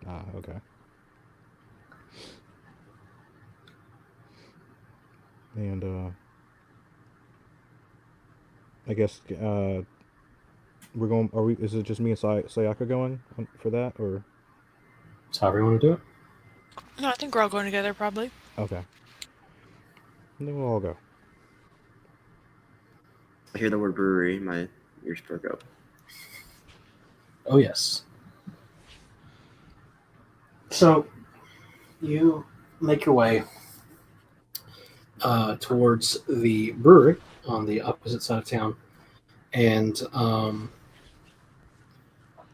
Ah, okay. And I guess we're going. Are we? Is it just me and Sayaka going for that, or? It's however you want to do it. No, I think we're all going together, probably. Okay. Then we'll all go. I hear the word brewery, my ears perk up. Oh yes. So you make your way towards the brewery on the opposite side of town, and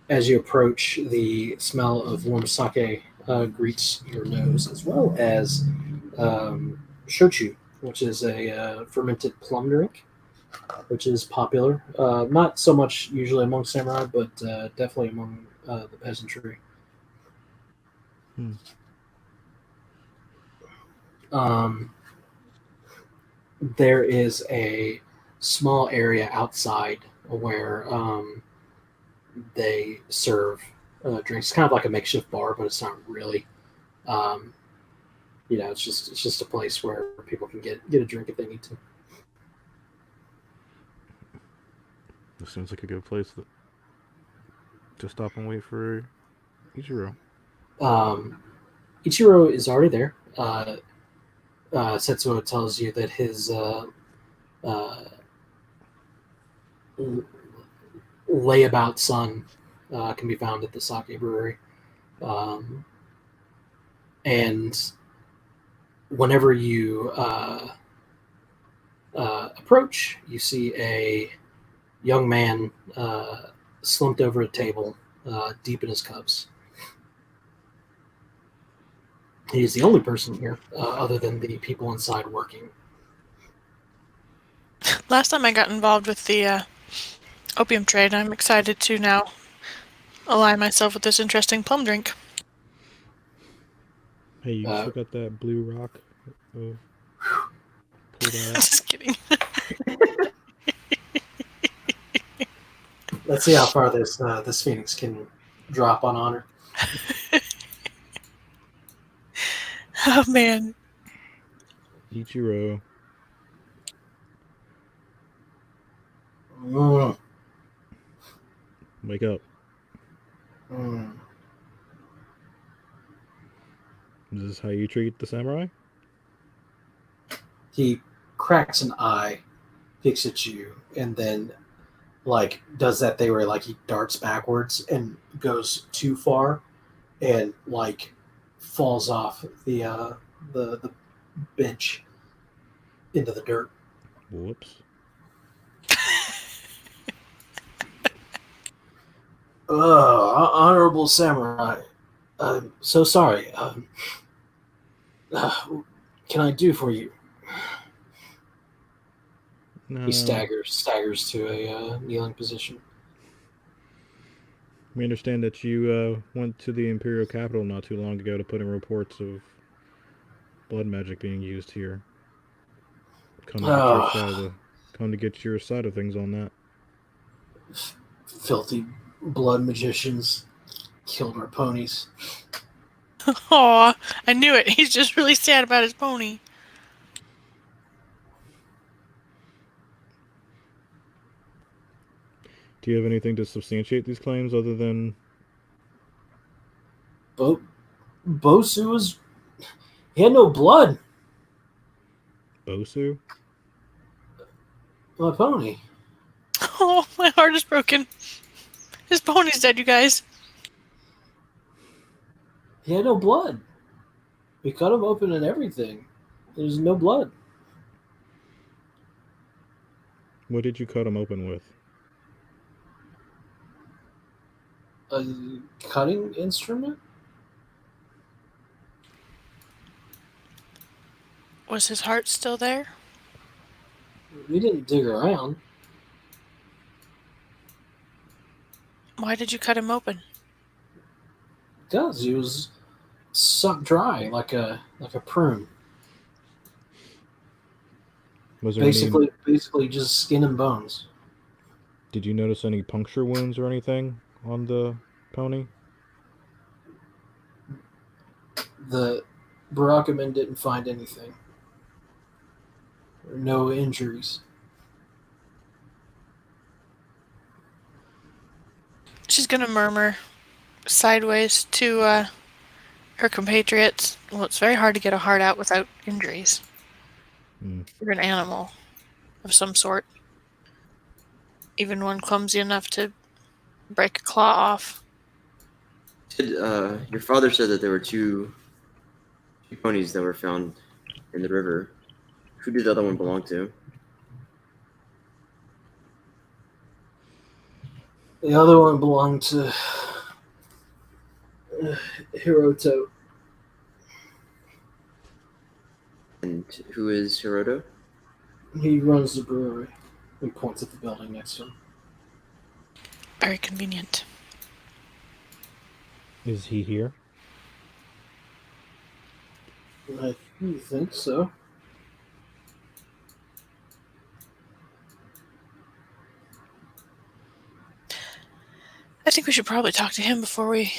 as you approach, the smell of warm sake greets your nose, as well as shochu, which is a fermented plum drink, which is popular. Not so much usually among samurai, but definitely among the peasantry. Um, there is a small area outside where they serve drinks. It's kind of like a makeshift bar, but it's not really. Um, it's just a place where people can get a drink if they need to. This seems like a good place to stop and wait for Ichiro. Ichiro is already there. Setsuo tells you that his uh, layabout son can be found at the sake brewery. And whenever you approach, you see a young man slumped over a table, deep in his cups. He is the only person here, other than the people inside working. Last time I got involved with the opium trade, I'm excited to now ally myself with this interesting plum drink. Hey, you still got that blue rock? Pull that out. Just kidding. Let's see how far this phoenix can drop on honor. Oh man. Ichiro. Mm. Wake up. Mm. Is this how you treat the samurai? He cracks an eye, looks at you, and then like does that thing where like he darts backwards and goes too far and like falls off the bench into the dirt. Whoops. Honorable samurai, I'm so sorry. Can I do for you? No. He staggers to a kneeling position. We understand that you went to the Imperial capital not too long ago to put in reports of blood magic being used here. Come to get your side of things on that. Filthy blood magicians killed our ponies. Aw, I knew it. He's just really sad about his pony. Do you have anything to substantiate these claims other than Bosu he had no blood. Bosu? My pony. Oh, my heart is broken. His pony's dead, you guys. He had no blood. We cut him open and everything. There's no blood. What did you cut him open with? A cutting instrument? Was his heart still there? We didn't dig around. Why did you cut him open? Because he was sucked dry like a prune. Was there Basically just skin and bones. Did you notice any puncture wounds or anything on the pony? The Barakamen didn't find anything. No injuries. She's gonna murmur sideways to her compatriots. Well, it's very hard to get a heart out without injuries. You're an animal of some sort. Even one clumsy enough to break a claw off. Your father said that there were two ponies that were found in the river. Who did the other one belong to? The other one belonged to Hiroto. And who is Hiroto? He runs the brewery. He points at the building next to him. Very convenient. Is he here? I think so. think we should probably talk to him before we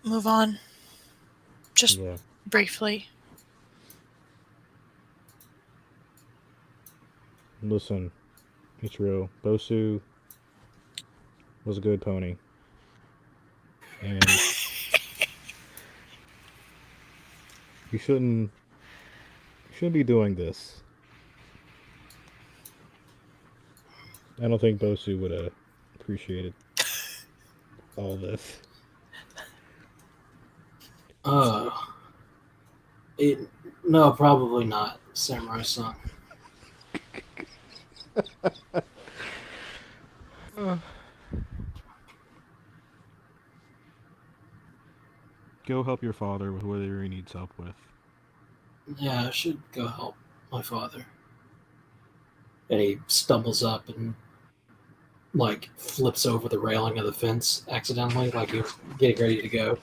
move on. Just Yeah. briefly. Listen, Ichiro, Bosu was a good pony. And you shouldn't be doing this. I don't think Bosu would have appreciated all this. No, probably not, Samurai-san. Go help your father with whatever he needs help with. Yeah, I should go help my father. And he stumbles up and like flips over the railing of the fence accidentally, like he's getting ready to go,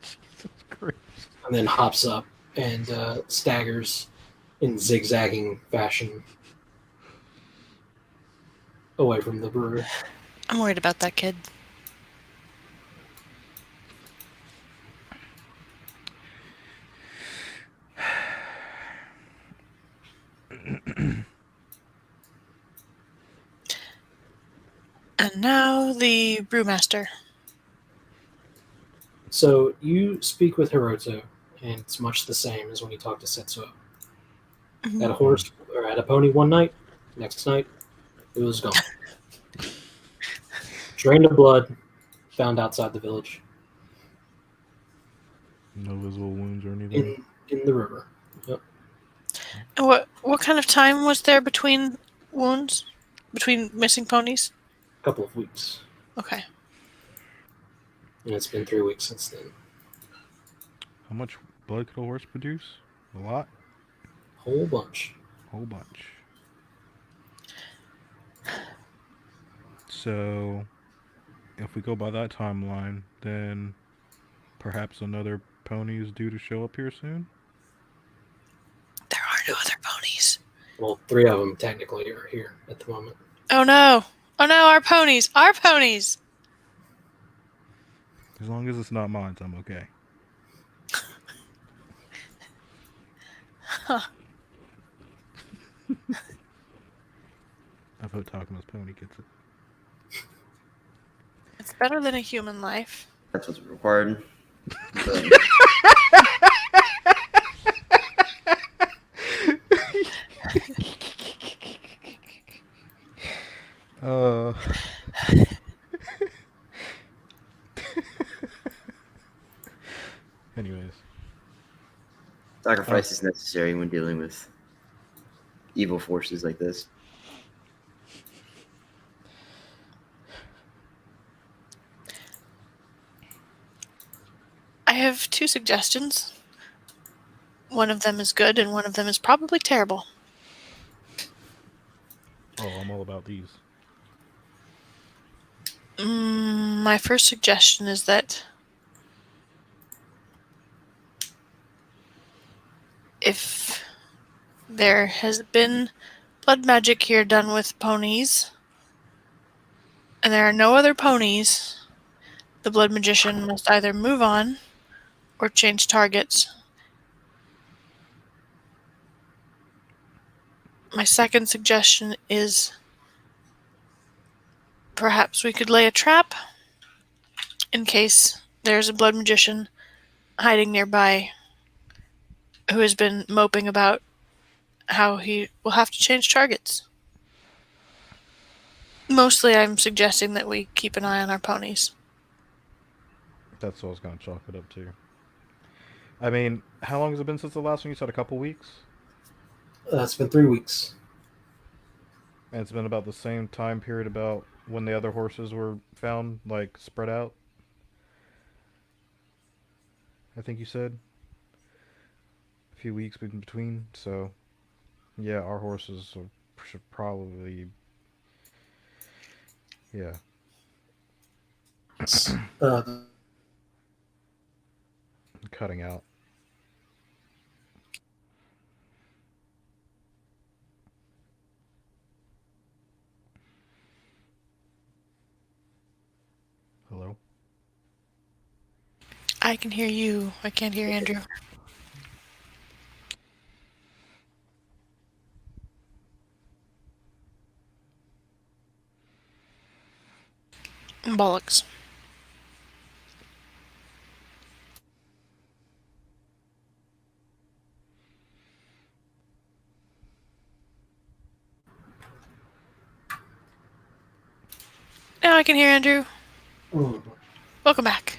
Jesus Christ. and then hops up and staggers in zigzagging fashion away from the brewery. I'm worried about that kid. And now the brewmaster. So you speak with Hiroto, and it's much the same as when you talk to Setsuo. Had a horse or had a pony one night, next night it was gone. Drained of blood, found outside the village No visible wounds or anything. in the river. Yep. And what kind of time was there between wounds? Between missing ponies? A couple of weeks, Okay. and it's been 3 weeks since then. How much blood could a horse produce? A lot? Whole bunch. Whole bunch. So, if we go by that timeline, then perhaps another pony is due to show up here soon? There are no other ponies. Well, 3 of them technically are here at the moment. Oh no! Oh no, our ponies! Our ponies! As long as it's not mine, I'm okay. Huh. I vote Takuma's pony gets it. It's better than a human life. That's what's required. So, Anyways. sacrifice is necessary when dealing with evil forces like this. I have 2 suggestions. One of them is good, and one of them is probably terrible. Oh, I'm all about these. My first suggestion is that if there has been blood magic here done with ponies, and there are no other ponies, the blood magician must either move on or change targets. My second suggestion is perhaps we could lay a trap in case there's a blood magician hiding nearby who has been moping about how he will have to change targets. Mostly I'm suggesting that we keep an eye on our ponies. That's what I was going to chalk it up to. I mean, how long has it been since the last one? You said a couple weeks? It's been 3 weeks. And it's been about the same time period about when the other horses were found, like, spread out? I think you said? A few weeks in between, so... Yeah, our horses should probably... Yeah. Cutting out. Hello? I can hear you. I can't hear Andrew. Bollocks. Now I can hear Andrew. Mm. Welcome back.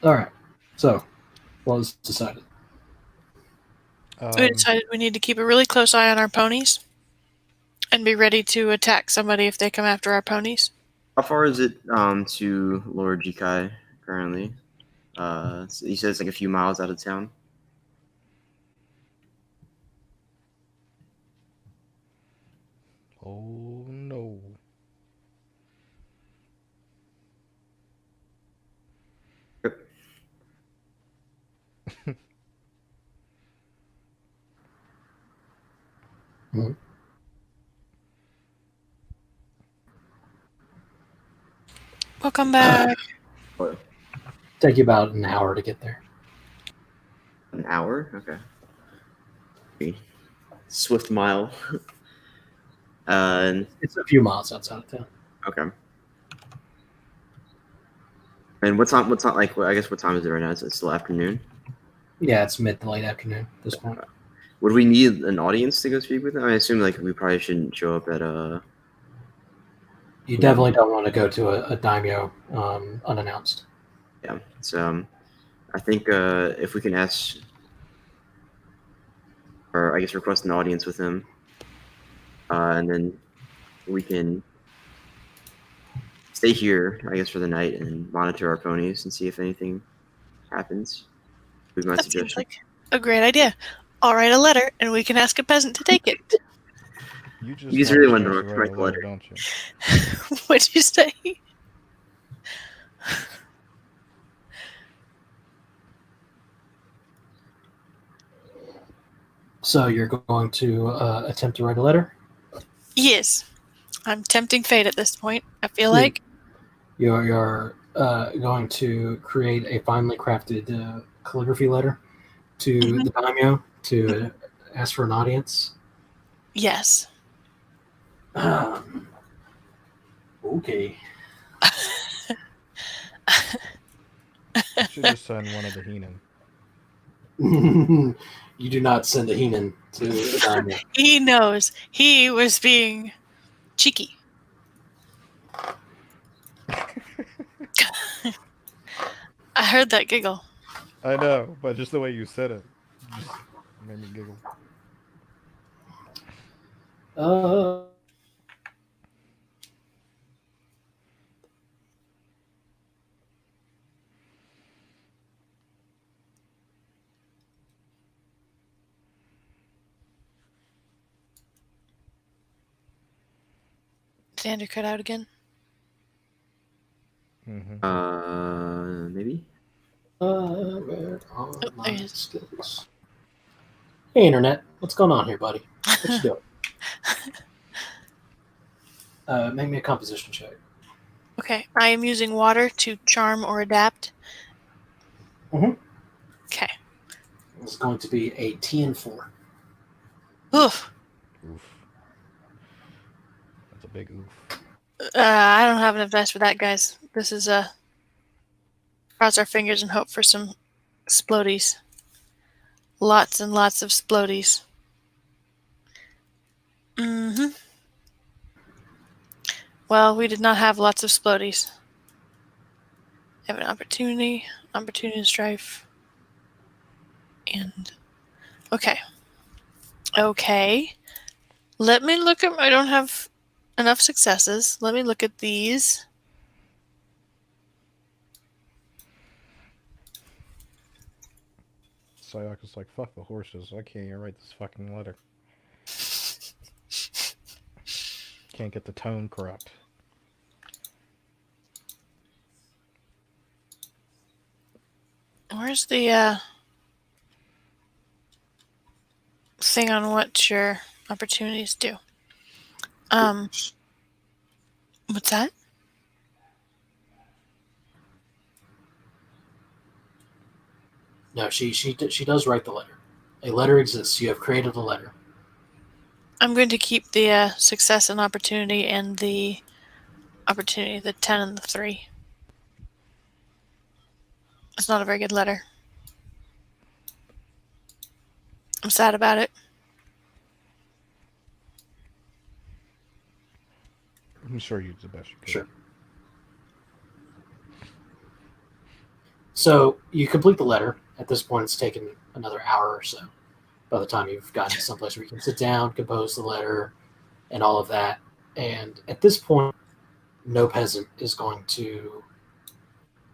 All right. So, what was decided? We decided we need to keep a really close eye on our ponies and be ready to attack somebody if they come after our ponies. How far is it to Lord Jikai currently? So he says like a few miles out of town. Oh no. Yep. Welcome back. What, Take you about an hour to get there. an hour? Okay. Swift mile. And It's a few miles outside of town. okay. And what time? Like? I guess what time is it right now? It's still afternoon. Yeah, it's mid to late afternoon at this point. Would we need an audience to go speak with them? I assume like we probably shouldn't show up at You definitely don't want to go to a daimyo unannounced. Yeah. So I think if we can ask, or I guess request an audience with him, and then we can stay here, I guess, for the night and monitor our ponies and see if anything happens. Would be my That seems suggestion. like a great idea. I'll write a letter and we can ask a peasant to take it. You just You really want want to to write write a the letter, letter. don't you? What'd you say? So you're going to attempt to write a letter? Yes. I'm tempting fate at this point, I feel Hmm. like. You're going to create a finely crafted calligraphy letter to the daimyo to ask for an audience. Yes. Okay. You should just send one of the Heenan. You do not send a Heenan to a daimyo. He knows. He was being cheeky. I heard that giggle. I know, but just the way you said it just made me giggle. Did Andrew cut out again? Mm-hmm. Maybe. Where are Oh, my there he is. skills? Hey, internet, what's going on here, buddy? What you doing? Make me a composition check. Okay, I am using water to charm or adapt. Mhm. Okay. It's going to be a TN4. Oof. Oof. That's a big oof. I don't have enough dice for that, guys. This is cross our fingers and hope for some splodies. Lots and lots of splodies. Mm-hmm. Well, we did not have lots of splodies. Have an opportunity strife, and okay. Let me look at. I don't have enough successes. Let me look at these. Sayaka's like, fuck the horses. I can't even write this fucking letter. Can't get the tone correct. Where's the thing on what your opportunities do? What's that? No, she does write the letter. A letter exists. You have created a letter. I'm going to keep the success and opportunity and the opportunity, the 10 and the 3. It's not a very good letter. I'm sad about it. I'm sure you did the best you could. Sure. So you complete the letter. At this point, it's taken another hour or so. By the time you've gotten to someplace where you can sit down, compose the letter, and all of that. And at this point, no peasant is going to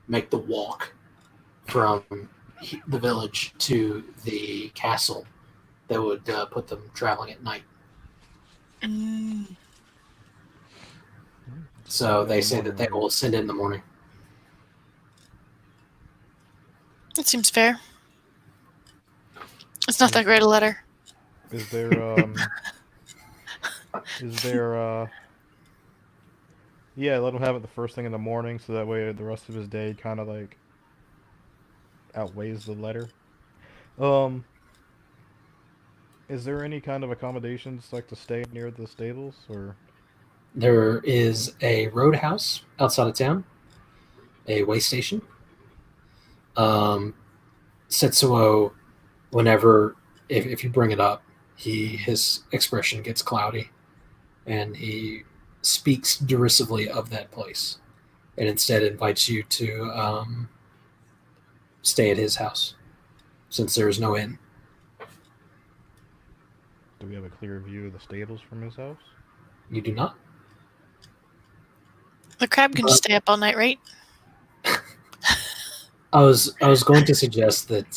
make the walk from the village to the castle that would put them traveling at night. So they say that they will send it in the morning. It seems fair. It's not that great a letter. Is there yeah, let him have it the first thing in the morning so that way the rest of his day kind of like outweighs the letter. Is there any kind of accommodations like to stay near the stables or? There is a roadhouse outside of town, a way station. Setsuo, whenever if you bring it up, his expression gets cloudy, and he speaks derisively of that place, and instead invites you to stay at his house, since there is no inn. Do we have a clear view of the stables from his house? You do not. The crab can just stay up all night, right? I was going to suggest that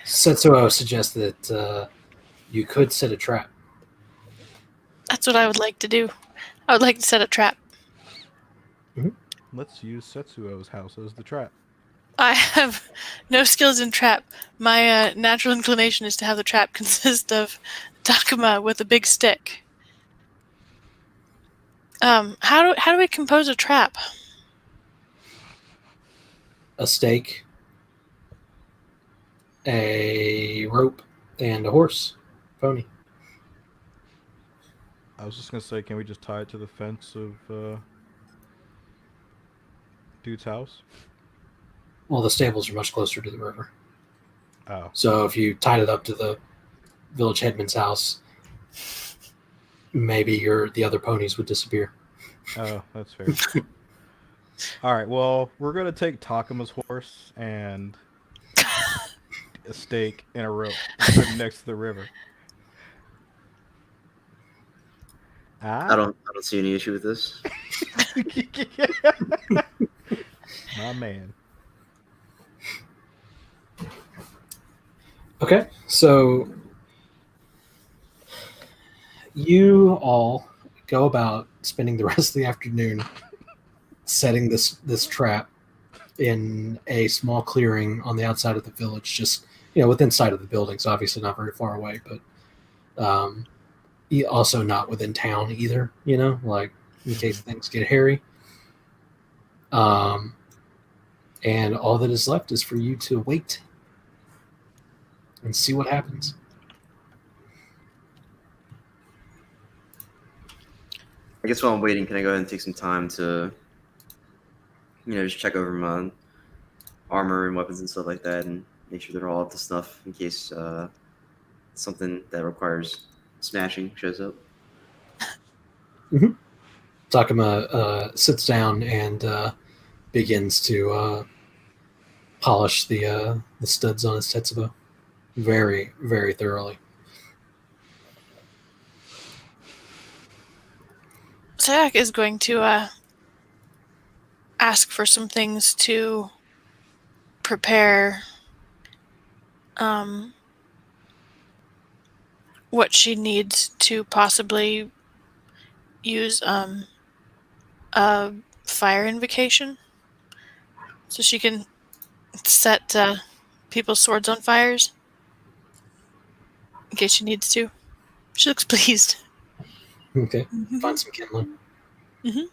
Setsuo suggests that you could set a trap. That's what I would like to do. I would like to set a trap. Let's use Setsuo's house as the trap. I have no skills in trap. My natural inclination is to have the trap consist of Takuma with a big stick. How do we compose a trap? A stake, a rope, and a horse, pony. I was just gonna say, can we just tie it to the fence of dude's house? Well, the stables are much closer to the river. Oh. So if you tied it up to the village headman's house, maybe the other ponies would disappear. Oh, that's fair. All right, well, we're going to take Takuma's horse and a stake and a rope and put it next to the river. I don't see any issue with this. My man. Okay, so you all go about spending the rest of the afternoon setting this trap in a small clearing on the outside of the village, just within sight of the buildings, obviously not very far away, but also not within town either, like in case things get hairy. And all that is left is for you to wait and see what happens. I guess while I'm waiting, can I go ahead and take some time to, just check over my armor and weapons and stuff like that, and make sure they're all up to snuff in case something that requires smashing shows up. Mm-hmm. Takuma sits down and begins to polish the studs on his Tetsubo very, very thoroughly. Sayak is going to ask for some things to prepare what she needs to possibly use a fire invocation, so she can set people's swords on fires in case she needs to. She looks pleased. Okay, Mm-hmm. Find some kindling. Mm-hmm.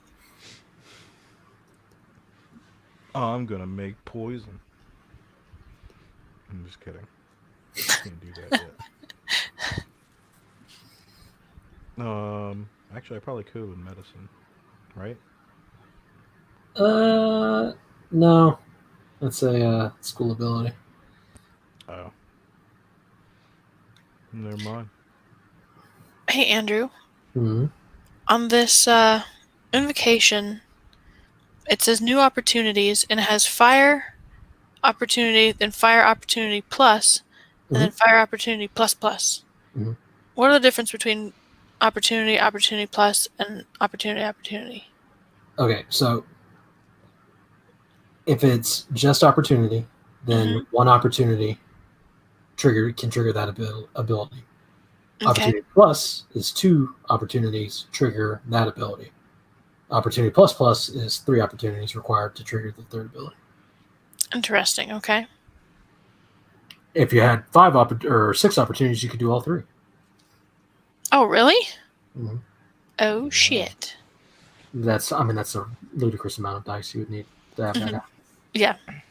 I'm gonna make poison. I'm just kidding. Can't do that yet. Actually, I probably could with medicine, right? No, that's a school ability. Oh, never mind. Hey, Andrew. Hmm. On this invocation, it says new opportunities, and it has fire opportunity, then fire opportunity plus, and then fire opportunity plus plus. Mhm. What are the difference between opportunity, opportunity plus, and opportunity, opportunity? Okay, so if it's just opportunity, then one opportunity can trigger that ability. Okay. Opportunity plus is 2 opportunities trigger that ability. Opportunity plus plus is 3 opportunities required to trigger the third ability. Interesting. Okay. If you had 5 or 6 opportunities, you could do all 3. Oh, really? Mhm. Oh, shit. That's a ludicrous amount of dice you would need to have that happen. Yeah. I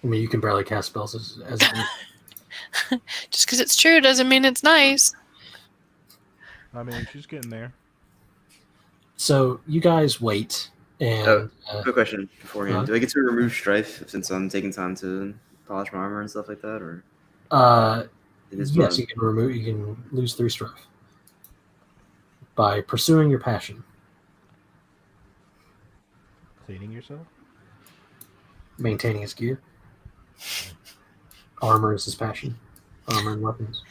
mean, you can barely cast spells as a group. Just because it's true doesn't mean it's nice. I mean, she's getting there. So you guys wait, and Quick question beforehand: uh-huh. do I get to remove strife since I'm taking time to polish my armor and stuff like that, or in this yes, mode? you can lose 3 strife by pursuing your passion. Cleaning yourself? Maintaining his gear. Armor is his passion. Armor and weapons.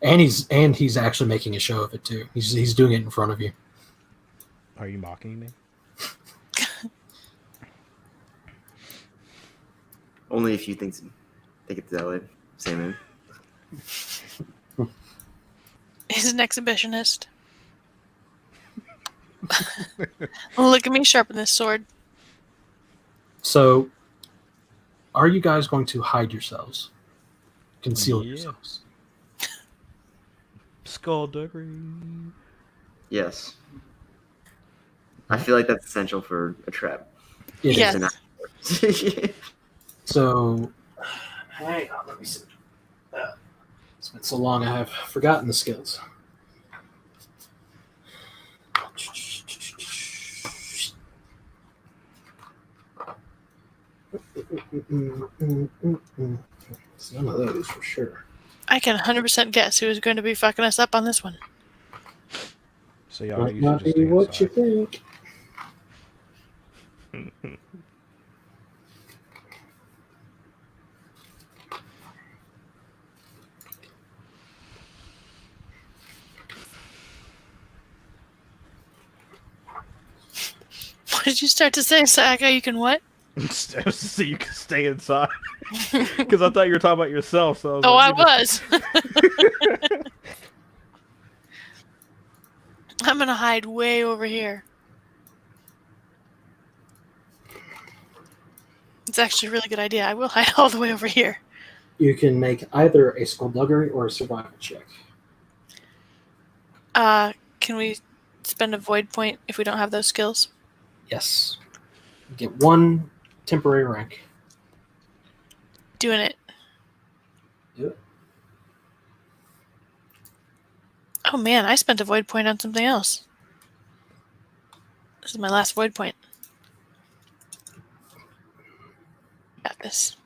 And he's actually making a show of it too. He's doing it in front of you. Are you mocking me? Only if you think it that way. Same man. He's an exhibitionist. Look at me sharpen this sword. So, are you guys going to hide yourselves? Conceal yourselves? Skullduggery. Yes. I feel like that's essential for a trap. Yes. So, hang on, let me see. It's been so long, I have forgotten the skills. It's none of those for sure. I can 100% guess who is going to be fucking us up on this one. So yeah, Might you not should just be stay what inside. you think. What did you start to say, Saka? You can what? So you can stay inside. Because I thought you were talking about yourself. So I was. I'm going to hide way over here. It's actually a really good idea. I will hide all the way over here. You can make either a skullduggery or a survival check. Can we spend a void point if we don't have those skills? Yes. You get 1 temporary rank. Doing it. Do it. Oh man, I spent a void point on something else. This is my last void point. Got this.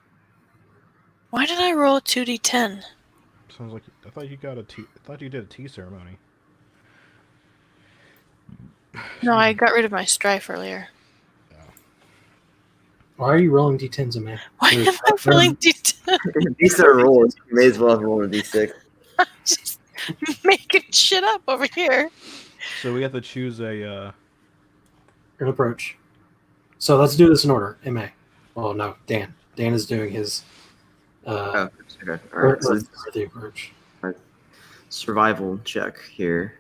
Why did I roll a 2d10? Sounds like I thought you got a tea. I thought you did a tea ceremony. No, I got rid of my strife earlier. Why are you rolling d10s, man? Why am I rolling d10? These are rolls. You may as well have rolled a d6. Just making shit up over here. So we have to choose a. An approach. So let's do this in order. MA. Oh no, Dan. Dan is doing his. Okay. All right. So the approach. survival check here.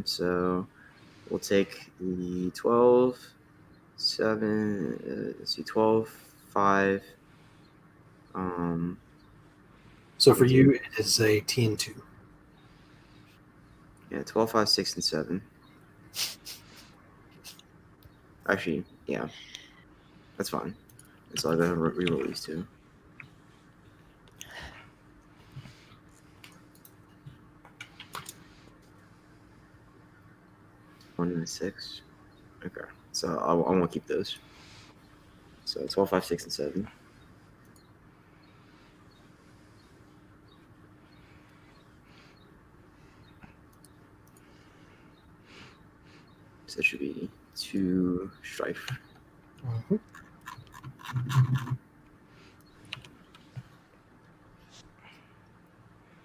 So we'll take the 12, 7, let's see, 12, 5. So for you, it is a T and 2. Yeah, 12, 5, 6, and 7. Actually, yeah, that's fine. So I gotta reroll these two. One and a 6. Okay, so I want to keep those. So 12, 5, 6, and 7. So that should be 2 strife. Mhm.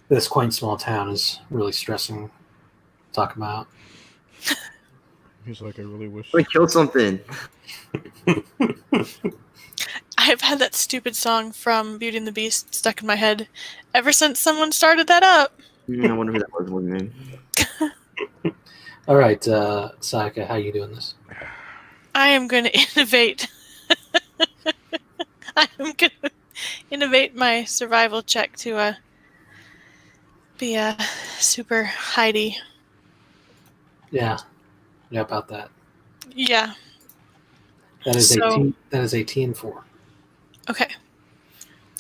This quaint small town is really stressing. Talk about. He's like, I really wish. Wait, kill something. I've had that stupid song from Beauty and the Beast stuck in my head ever since someone started that up. I wonder who that was. More than me. All right, Sayaka, how you doing this? I am going to innovate. I am going to innovate my survival check to be a super Heidi. Yeah, about that. Yeah. That is So- 18. That is 18-4. Okay.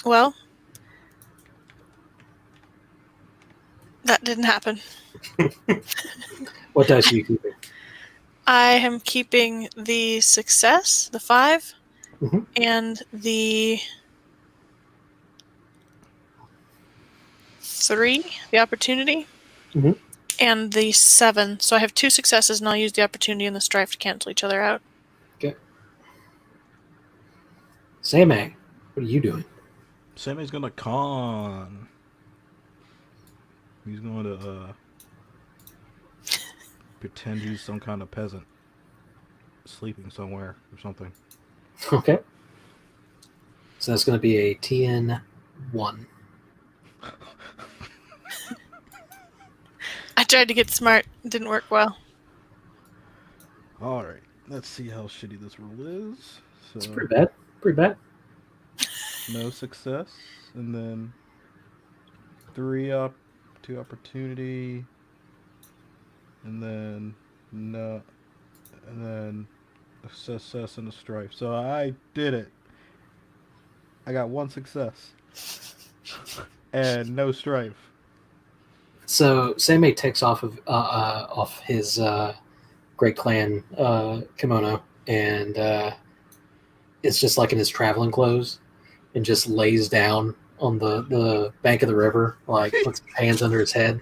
Well, that didn't happen. What dice are you keeping? I am keeping the success, the 5, Mhm. and the 3, the opportunity, Mhm. and the 7. So I have 2 successes, and I'll use the opportunity and the strife to cancel each other out. Samay, what are you doing? Sammy's gonna con. He's going to pretend he's some kind of peasant sleeping somewhere or something. Okay. So that's going to be a TN1. I tried to get smart. It didn't work well. All right, let's see how shitty this roll is. It's So pretty bad. Pretty bad. no success, and then 2 opportunity, and then no, and then a success and a strife. So I did it. I got 1 success and no strife. So Samay takes off his Great Clan kimono, and it's just like in his traveling clothes, and just lays down on the bank of the river, like puts his hands under his head,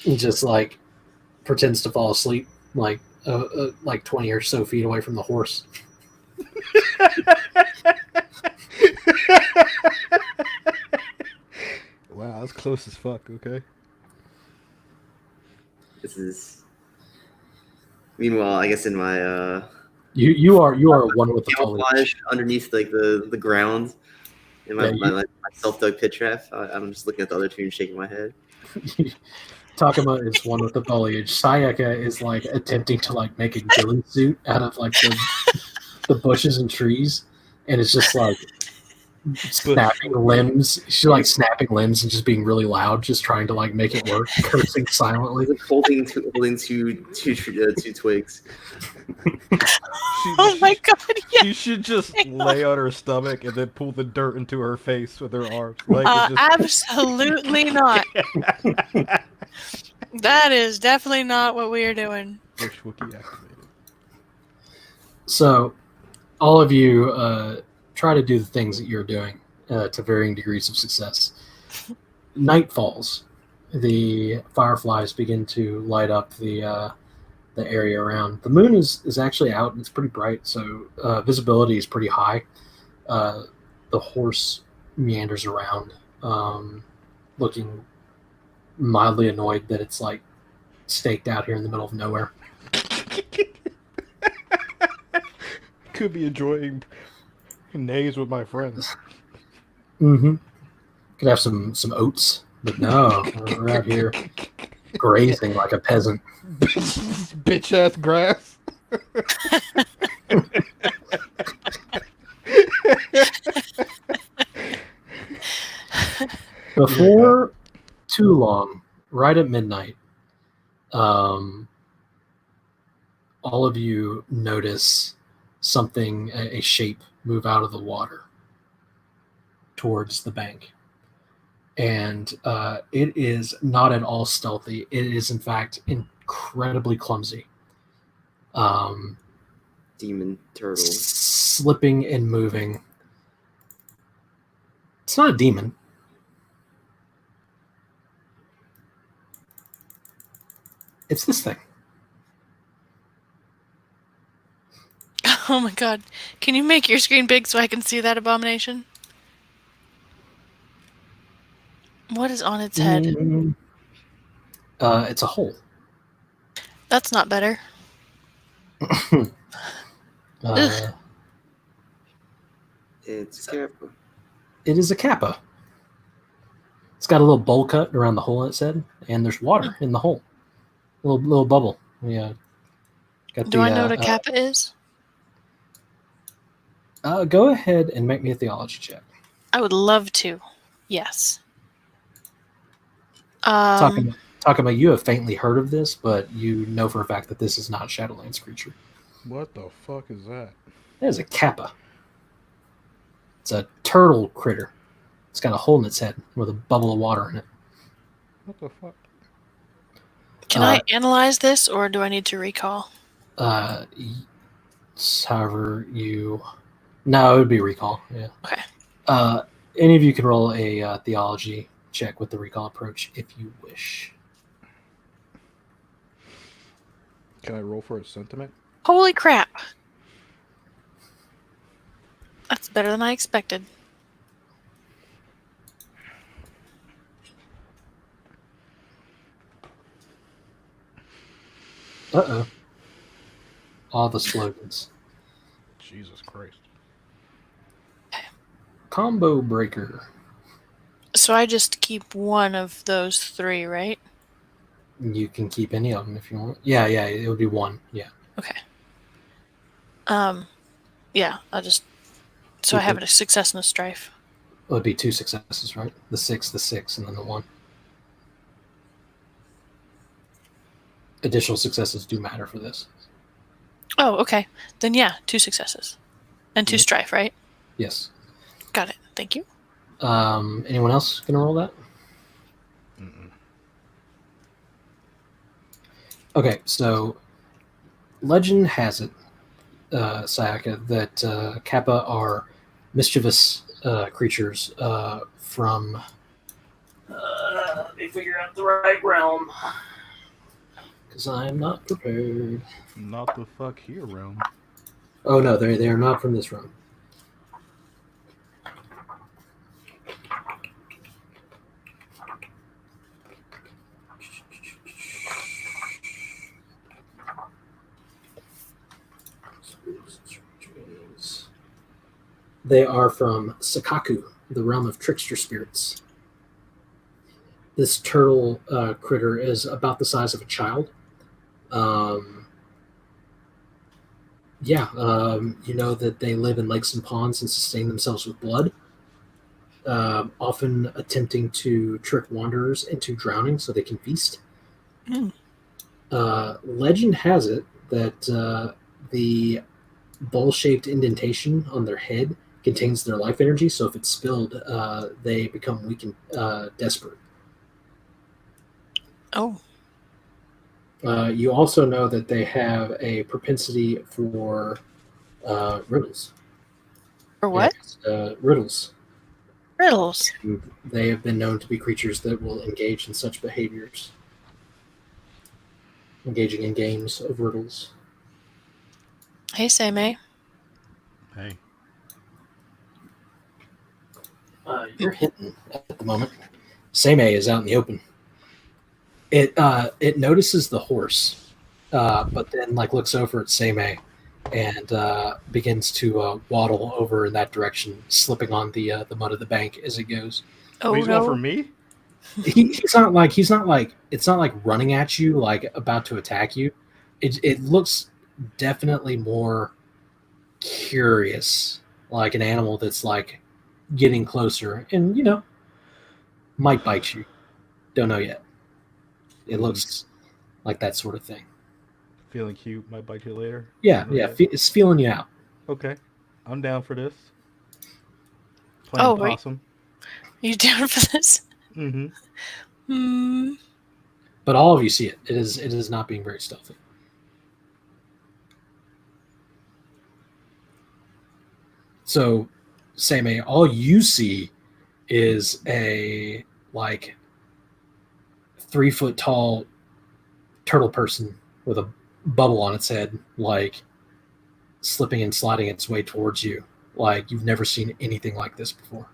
and just like pretends to fall asleep, like 20 or so feet away from the horse. Wow, that's close as fuck. Okay. This is. Meanwhile, I guess in my You are one with the foliage. camouflage underneath like the ground in my, Yeah, my self-dug pit trap, I'm just looking at the other two and shaking my head. Takuma is one with the foliage. Sayaka is like attempting to like make a ghillie suit out of like the bushes and trees, and it's just like snapping limbs. She's like snapping limbs and just being really loud, just trying to like make it work, cursing silently. Holding two twigs. Oh my god, yeah. She should just lay on her stomach and then pull the dirt into her face with her arms. Like it just... Absolutely not. That is definitely not what we are doing. Bush Wookie activated. So, all of you try to do the things that you're doing to varying degrees of success. Night falls. The fireflies begin to light up the area around. The moon is actually out and it's pretty bright, so visibility is pretty high. The horse meanders around, looking mildly annoyed that it's like staked out here in the middle of nowhere. Could be enjoying nays with my friends. Mm-hmm. Could have some oats, but no, we're out here grazing like a peasant. Bitch ass grass. Before too long, right at midnight, all of you notice something, a shape, move out of the water towards the bank. And it is not at all stealthy. It is, in fact, incredibly clumsy. Demon turtle. Slipping and moving. It's not a demon. It's this thing. Oh my god. Can you make your screen big so I can see that abomination? What is on its head? It's a hole. That's not better. It's Kappa. It is a kappa. It's got a little bowl cut around the hole in its head, and there's water in the hole. Little bubble. Yeah. Do I know what a kappa is? Go ahead and make me a theology check. I would love to. Yes. Talking about, you have faintly heard of this, but you know for a fact that this is not Shadowlands creature. What the fuck is that? That is a kappa. It's a turtle critter. It's got a hole in its head with a bubble of water in it. What the fuck? Can I analyze this, or do I need to recall? However you... No, it would be recall, yeah. Okay. Any of you can roll a theology check with the recall approach if you wish. Can I roll for a sentiment? Holy crap. That's better than I expected. Uh-oh. All the slogans. Jesus Christ. Combo breaker. So I just keep one of those three, right? You can keep any of them if you want. Yeah, it would be one. Yeah. Okay. Yeah, I'll just... So I have a success and a strife. It would be 2 successes, right? The 6, and then the 1. Additional successes do matter for this. Oh, okay. Then yeah, 2 successes. And 2 strife, right? Yes. Got it. Thank you. Anyone else gonna roll that? Mm-mm. Okay, so legend has it, Sayaka, that Kappa are mischievous creatures from... let me figure out the right realm. Because I am not prepared. Not the fuck here realm. Oh no, they are not from this realm. They are from Sakaku, the realm of trickster spirits. This turtle critter is about the size of a child. You know that they live in lakes and ponds and sustain themselves with blood, often attempting to trick wanderers into drowning so they can feast. Legend has it that the bowl-shaped indentation on their head contains their life energy, so if it's spilled, they become weak and desperate. Oh. You also know that they have a propensity for riddles. For what? Riddles. Riddles. They have been known to be creatures that will engage in such behaviors. Engaging in games of riddles. Hey, Seimei. Hey. You're hinting at the moment. Seimei is out in the open. It notices the horse, but then looks over at Seimei and begins to waddle over in that direction, slipping on the mud of the bank as it goes. Oh, He's no. going for me? It's not like running at you, like about to attack you. It looks definitely more curious, like an animal that's like getting closer and might bite you. Don't know yet. It looks like that sort of thing. Feeling cute, might bite you later. Yeah, Something yeah, like that? it's feeling you out. Okay, I'm down for this. Playing Oh, wait. possum. You down for this? Mm-hmm. Hmm. But all of you see it. It is not being very stealthy. So, Seimei, all you see is a like 3 foot tall turtle person with a bubble on its head, like slipping and sliding its way towards you. Like you've never seen anything like this before.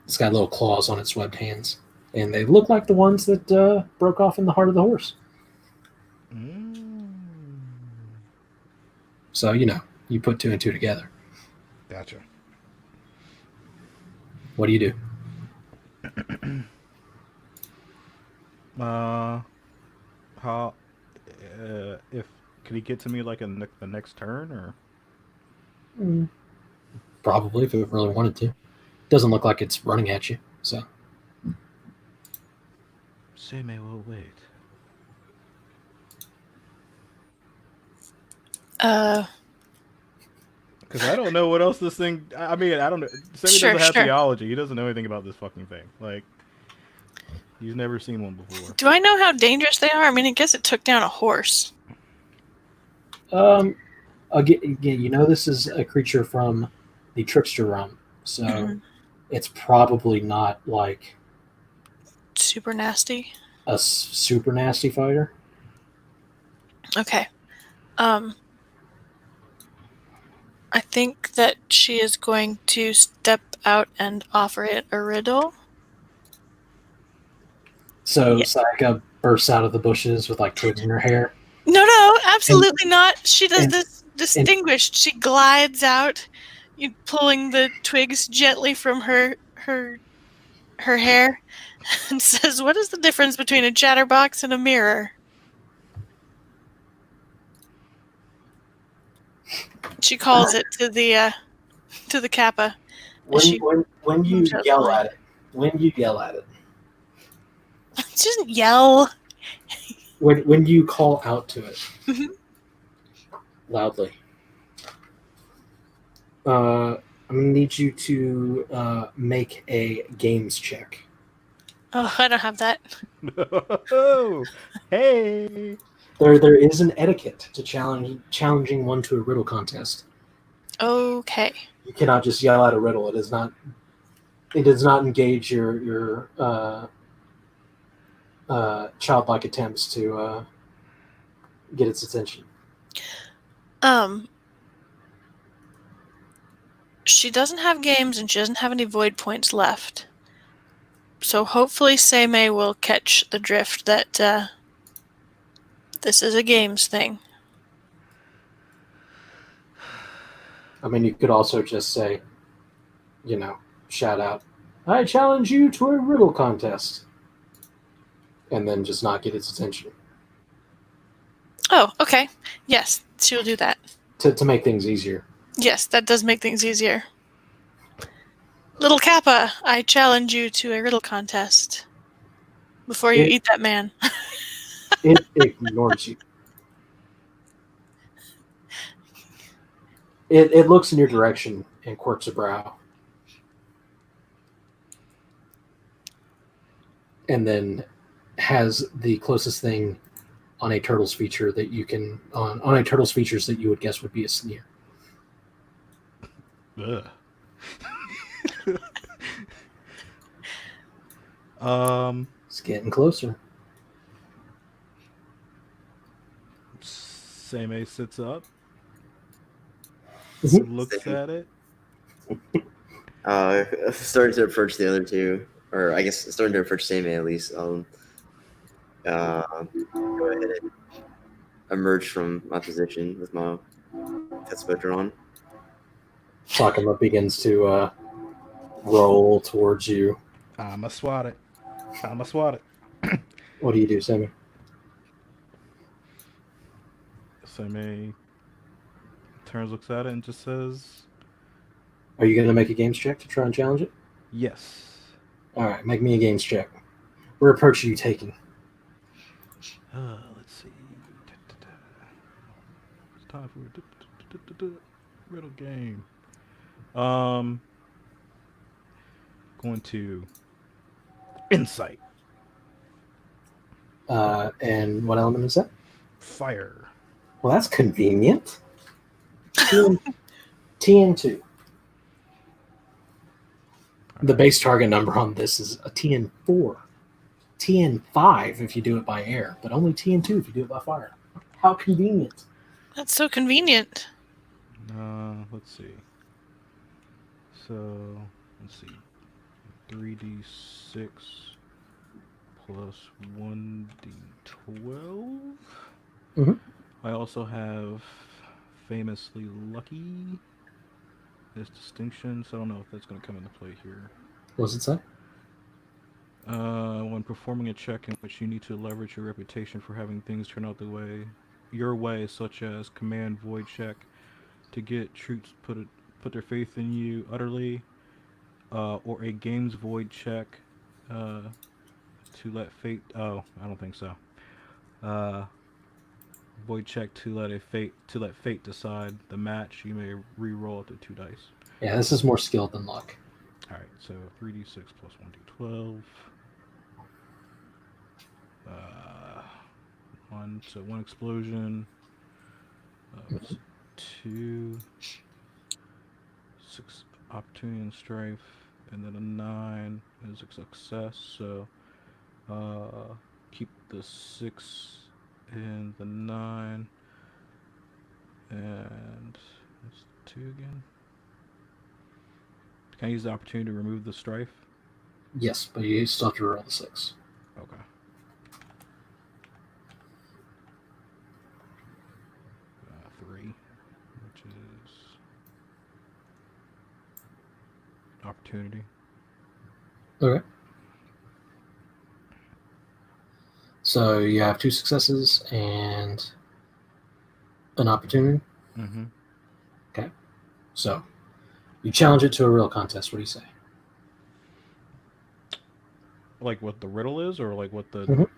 It's got little claws on its webbed hands, and they look like the ones that broke off in the heart of the horse. So you put two and two together. Gotcha. What do you do? How? If could he get to me like in the next turn, or? Probably, if it really wanted to. Doesn't look like it's running at you. So Seimei will wait. Because I don't know what else this thing. I mean, I don't know. Seimei Sure, doesn't have sure. theology. He doesn't know anything about this fucking thing. Like, he's never seen one before. Do I know how dangerous they are? I mean, I guess it took down a horse. again, this is a creature from the trickster realm, so Mhm. it's probably not like Super nasty. a super nasty fighter. Okay. I think that she is going to step out and offer it a riddle. So Yeah. Sayaka bursts out of the bushes with like twigs in her hair. No, absolutely not. She does and- this distinguished. She glides out, pulling the twigs gently from her hair, and says, "What is the difference between a chatterbox and a mirror?" She calls it to the Kappa. When you Just yell like- at it, She doesn't yell. when you call out to it Mhm. loudly, I'm gonna need you to make a games check. Oh, I don't have that. Oh, hey. There is an etiquette to challenging one to a riddle contest. Okay. You cannot just yell out a riddle. It does not engage your childlike attempts to get its attention. She doesn't have games and she doesn't have any void points left. So hopefully Seimei will catch the drift that this is a games thing. I mean, you could also just say, shout out, "I challenge you to a riddle contest," and then just not get its attention Oh, okay. Yes, she will do that. to make things easier. Yes, that does make things easier. Little Kappa, I challenge you to a riddle contest. Before you eat that man. It ignores you. It looks in your direction and quirks a brow. And then has the closest thing on a turtle's feature that you can on a turtle's features that you would guess would be a sneer. Ugh. It's getting closer. Seimei sits up, Mhm. looks at it. Starting to approach the other two, or I guess starting to approach Seimei at least. Go ahead and emerge from my position with my Tetsubo drawn. Sakuma begins to roll towards you. I'ma swat it. What do you do, Sammy? Seimei turns, looks at it, and just says, Are you going to make a games check to try and challenge it? "Yes." All right, make me a games check. Where approach are you taking? Let's see. It's time for a riddle game. Going to insight. And what element is that? Fire. Well, that's convenient. TN2. The base target number on this is a TN4. TN5 if you do it by air, but only TN2 if you do it by fire. How convenient. That's so convenient. Let's see. So, let's see. 3d6 plus 1d12. Mhm. I also have famously lucky as distinction, so I don't know if that's going to come into play here. What does it say? When performing a check in which you need to leverage your reputation for having things turn out your way, such as command void check to get troops put their faith in you utterly, or a game's void check to let fate. Oh, I don't think so. Void check to let fate decide the match. You may re-roll up to 2 dice. Yeah, this is more skill than luck. All right, so 3d6 plus 1d12. One explosion. Mhm. 2, 6 opportunity and strife, and then a 9 is a success. So keep the 6 and the 9, and it's 2 again. Can I use the opportunity to remove the strife? Yes, but you still have to roll the 6. Okay. Three, which is opportunity. Okay. So you have 2 successes and an opportunity. Mm-hmm. Okay. So you challenge it to a real contest. What do you say? Like what the riddle is, or like what the? Mhm.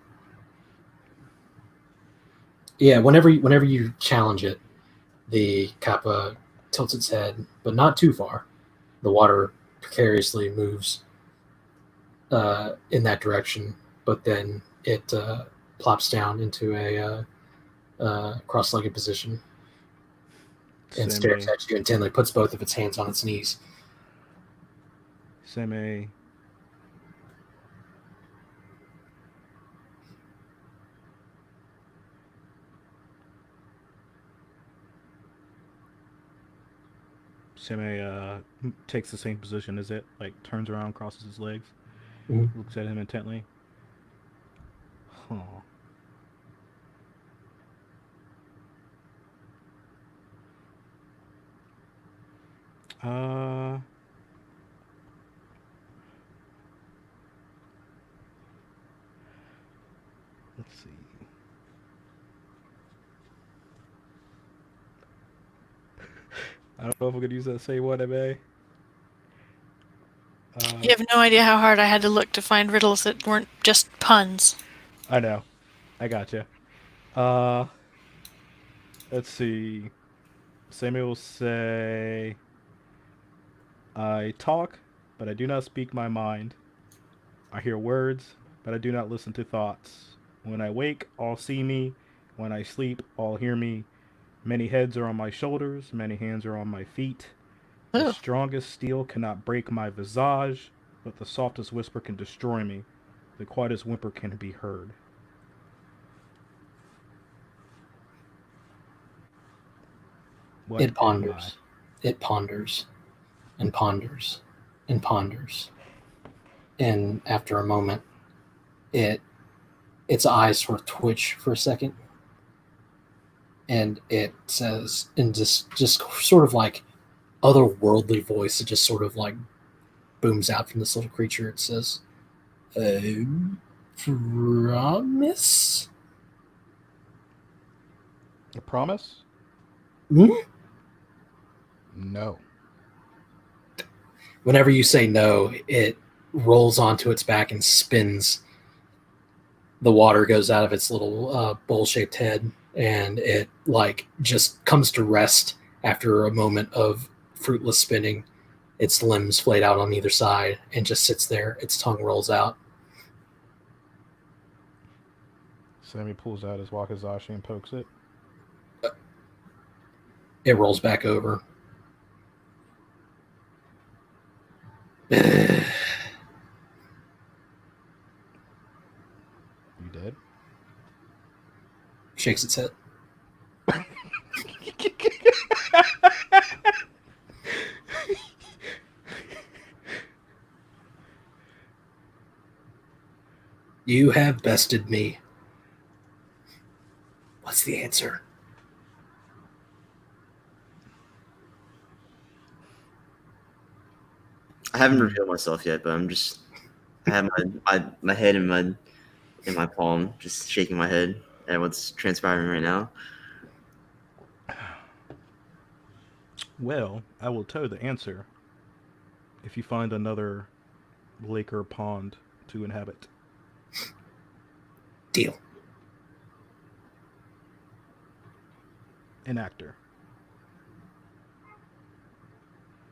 Yeah. Whenever you challenge it, the kappa tilts its head, but not too far. The water precariously moves in that direction, but then it plops down into a cross-legged position and stares Seme, at you intently, puts both of its hands on its knees. Seme. Seme takes the same position as it, like turns around, crosses his legs, Mhm. looks at him intently. Huh. Let's see. I don't know if we could use that same one, MA. You have no idea how hard I had to look to find riddles that weren't just puns. I know. I gotcha. Let's see. Samuel will say, I talk, but I do not speak my mind. I hear words, but I do not listen to thoughts. When I wake, all see me. When I sleep, all hear me. Many heads are on my shoulders, many hands are on my feet. The Ooh. strongest steel cannot break my visage, but the softest whisper can destroy me. The quietest whimper can be heard. What It am ponders. It ponders and ponders and ponders. And after a moment, its eyes sort of twitch for a second. And it says, in just sort of like otherworldly voice, it just sort of like booms out from this little creature. It says, promise? A promise? Hmm? No. Whenever you say no, it rolls onto its back and spins the water goes out of its little bowl-shaped head, and it like just comes to rest after a moment of fruitless spinning. Its limbs flayed out on either side and just sits there. Its tongue rolls out. Sammy pulls out his wakizashi and pokes it. It rolls back over. You dead? Shakes its head. You have bested me. What's the answer? I haven't revealed myself yet, but I have my head in my palm, just shaking my head at what's transpiring right now. Well, I will tell you the answer if you find another lake or pond to inhabit. Deal. An actor.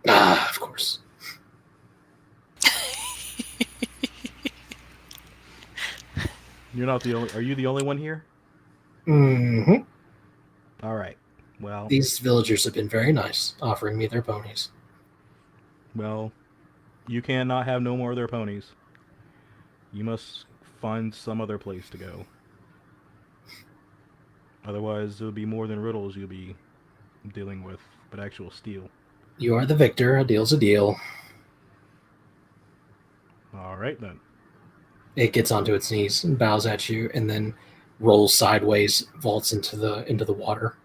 Ah, of course. You're not the only. Are you the only one here? Mm-hmm. All right. Well, These villagers have been very nice, offering me their ponies. you cannot have no more of their ponies. You must find some other place to go. Otherwise, there'll be more than riddles you'll be dealing with, but actual steel. You are the victor. A deal's a deal. All right then. It gets onto its knees and bows at you, and then rolls sideways, vaults into the water,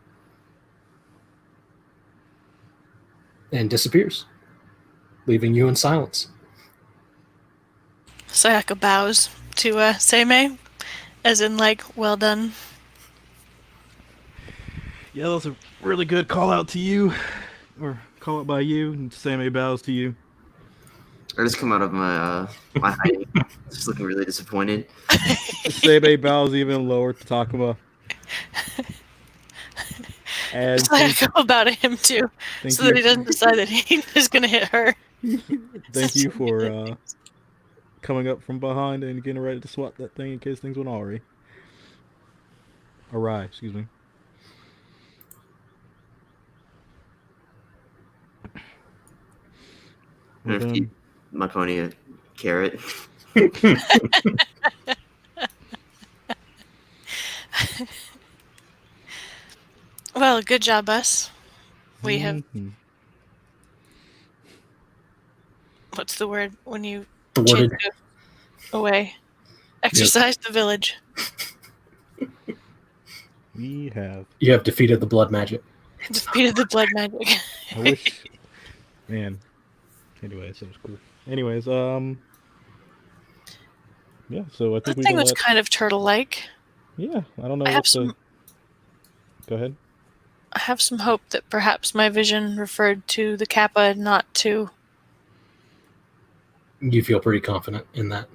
and disappears, leaving you in silence. Sayaka bows to Seimei, as in like, well done. Yeah, that was a really good call out to you, or call out by you, and Sammy bows to you. I just come out of my my hiding, just looking really disappointed. Sammy bows even lower to Takuma. And Sayaka bow to him too, so that he doesn't decide that he is going to hit her. Thank you for coming up from behind and getting ready to swat that thing in case things went awry. Awry, excuse me. I'm gonna feed my pony a carrot. Well, good job, us. We have. Mhm. What's the word when you Thwarted. chase away? Exercise the village. We have. You have defeated the blood magic. Defeated the blood magic. I wish. Man. Anyways, that was cool. Anyways, yeah. So I think That we thing can was let. kind of turtle-like. Yeah, I don't know I what have the. some. Go ahead. I have some hope that perhaps my vision referred to the Kappa and not to. You feel pretty confident in that.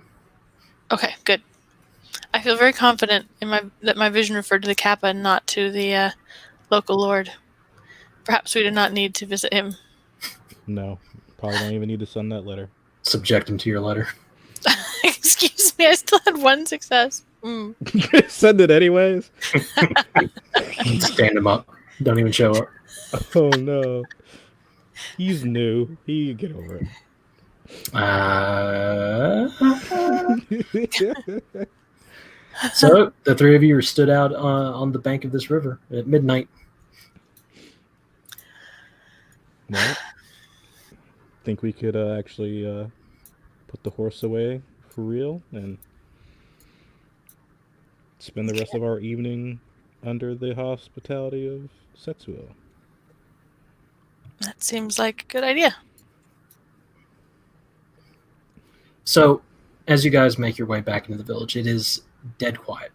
Okay, good. I feel very confident in that my vision referred to the Kappa and not to the local lord. Perhaps we do not need to visit him. No, probably don't even need to send that letter. Subject him to your letter. Excuse me, I still had one success. Send it anyways. Stand him up. Don't even show up. Oh no. He's new. He can get over it. So the three of you are stood out on the bank of this river at midnight. Well, think we could actually put the horse away for real and spend the rest of our evening under the hospitality of Setsuo. That seems like a good idea. So, as you guys make your way back into the village, it is dead quiet.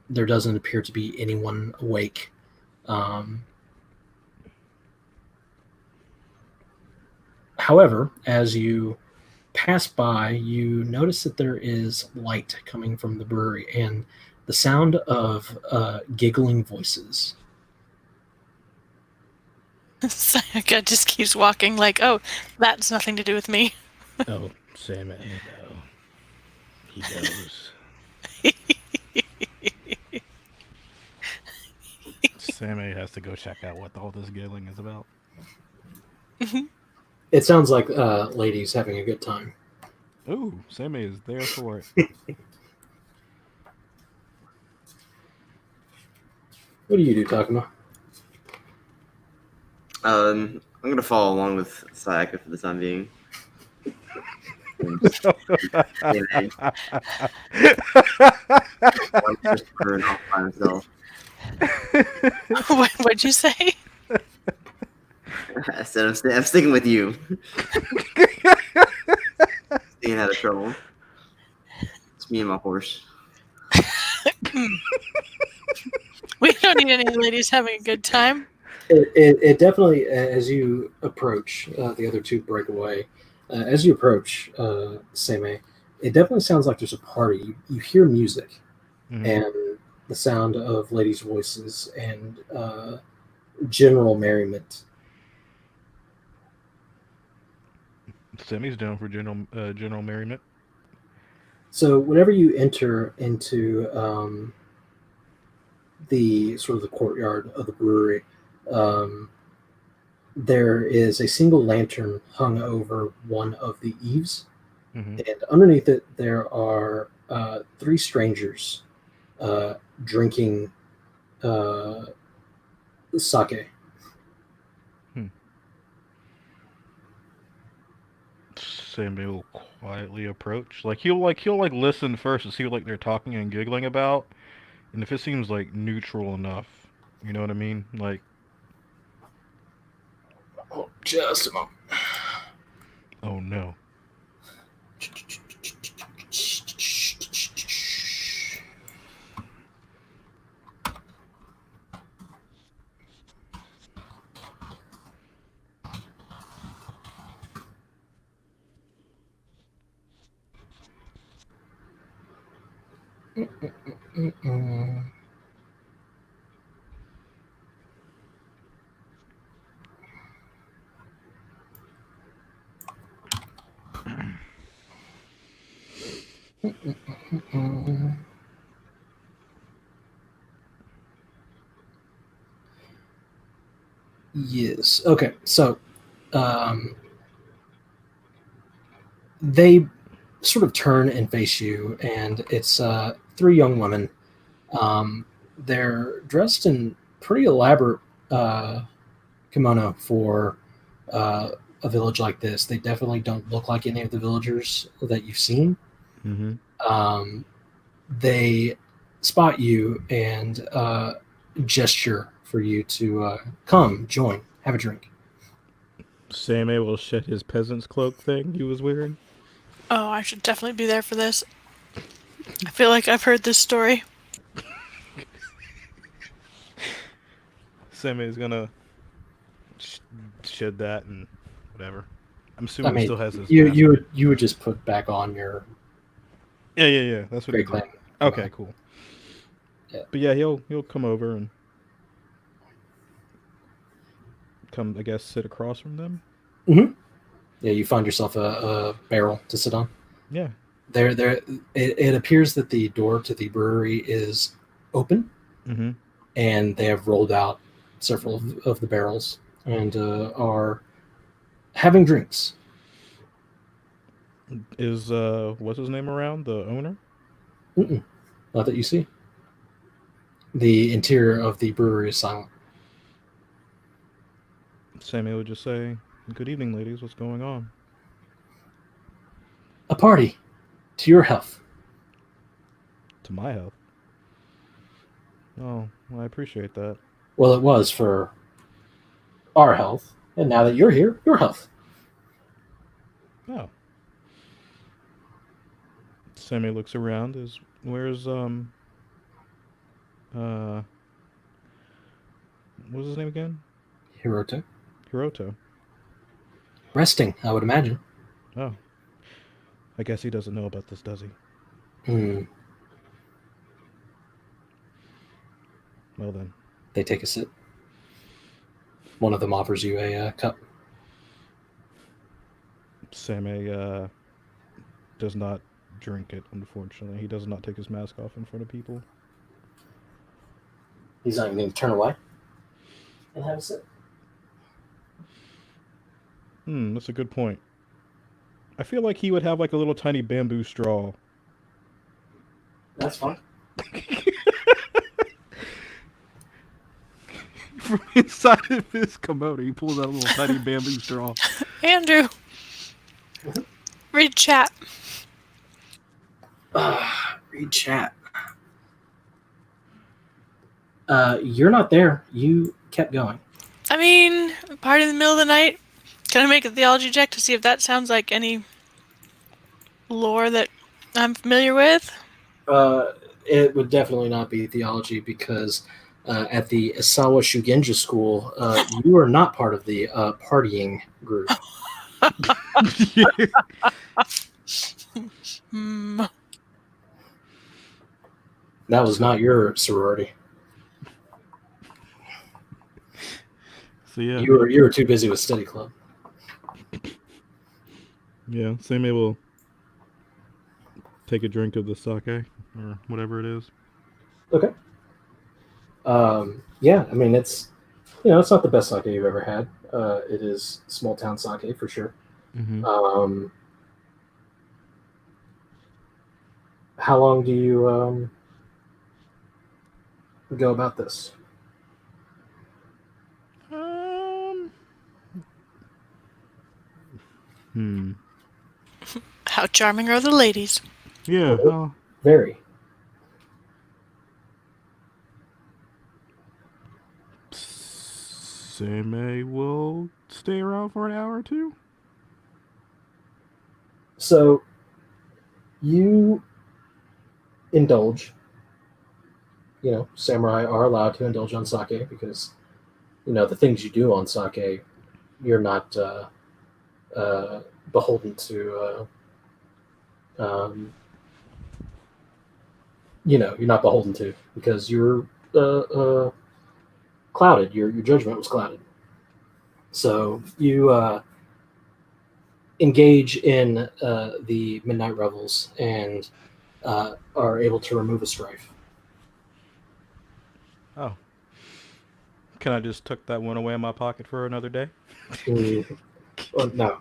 There doesn't appear to be anyone awake. However, as you pass by, you notice that there is light coming from the brewery and the sound of giggling voices. Sayaka just keeps walking like, oh, that's nothing to do with me. Oh, Sam, I know. He knows. Sammy has to go check out what all this giggling is about. It sounds like ladies having a good time. Ooh, Sammy is there for it. What do you do, Takuma? I'm gonna follow along with Sayaka for the time being. Just burn off by himself. What'd you say? I said I'm sticking with you. Staying out of trouble. It's me and my horse. We don't need any ladies having a good time. It definitely, as you approach, the other two break away. As you approach Seimei, it definitely sounds like there's a party. You hear music and the sound of ladies' voices and general merriment. Sammy's down for general merriment. So whenever you enter into the sort of the courtyard of the brewery, there is a single lantern hung over one of the eaves, and underneath it there are three strangers drinking sake. Sammy will quietly approach. He'll listen first to see what they're talking and giggling about, and if it seems like neutral enough, you know what I mean? Like, Oh, just a moment. oh no. Yes. Okay. So, they sort of turn and face you, and it's three young women. They're dressed in pretty elaborate kimono for a village like this. They definitely don't look like any of the villagers that you've seen. They spot you and gesture for you to come, join, have a drink. Sammy will shed his peasant's cloak thing he was wearing. Oh, I should definitely be there for this. I feel like I've heard this story. Sammy is gonna shed that and whatever. I'm assuming he still has his. You would just put back on your. Yeah. That's what he Great did. Okay, cool. Yeah. But yeah, he'll come over and come, I guess, sit across from them. Mm-hmm. Yeah, you find yourself a barrel to sit on. Yeah. It appears that the door to the brewery is open, and they have rolled out several of the barrels and are having drinks. Is what's his name around? The owner? Not that you see. The interior of the brewery is silent. Sammy would just say, "Good evening, ladies. What's going on?" A party. To your health. To my health. Oh, well, I appreciate that. Well, it was for our health, and now that you're here, your health. Oh. Sammy looks around. Where's what's his name again? Hiroto. Hiroto. Resting, I would imagine. Oh. I guess he doesn't know about this, does he? Hmm. Well then. They take a sip. One of them offers you a cup. Sammy does not drink it, unfortunately. He does not take his mask off in front of people. He's not even going to turn away and have a sip. That's a good point. I feel like he would have like a little tiny bamboo straw. That's fine. From inside of his commode, he pulls out a little tiny bamboo straw. Andrew, read chat. Read chat. You're not there. You kept going. I mean, party in the middle of the night. Can I make a theology check to see if that sounds like any lore that I'm familiar with? It would definitely not be theology because at the Isawa Shugenja school, you are not part of the partying group. Hmm. That was not your sorority. So yeah, You were too busy with study club. yeah. Sammy will take a drink of the sake or whatever it is. Okay. Yeah, I mean it's it's not the best sake you've ever had. It is small town sake for sure. Mm-hmm. How long do you go about this? How charming are the ladies? Yeah. Very. Sammy will stay around for an hour or two. So you indulge. Samurai are allowed to indulge on sake because the things you do on sake, you're not beholden to. You're not beholden to because you're clouded. Your judgment was clouded. So you engage in the midnight revels and are able to remove a strife. Oh. Can I just tuck that one away in my pocket for another day? No.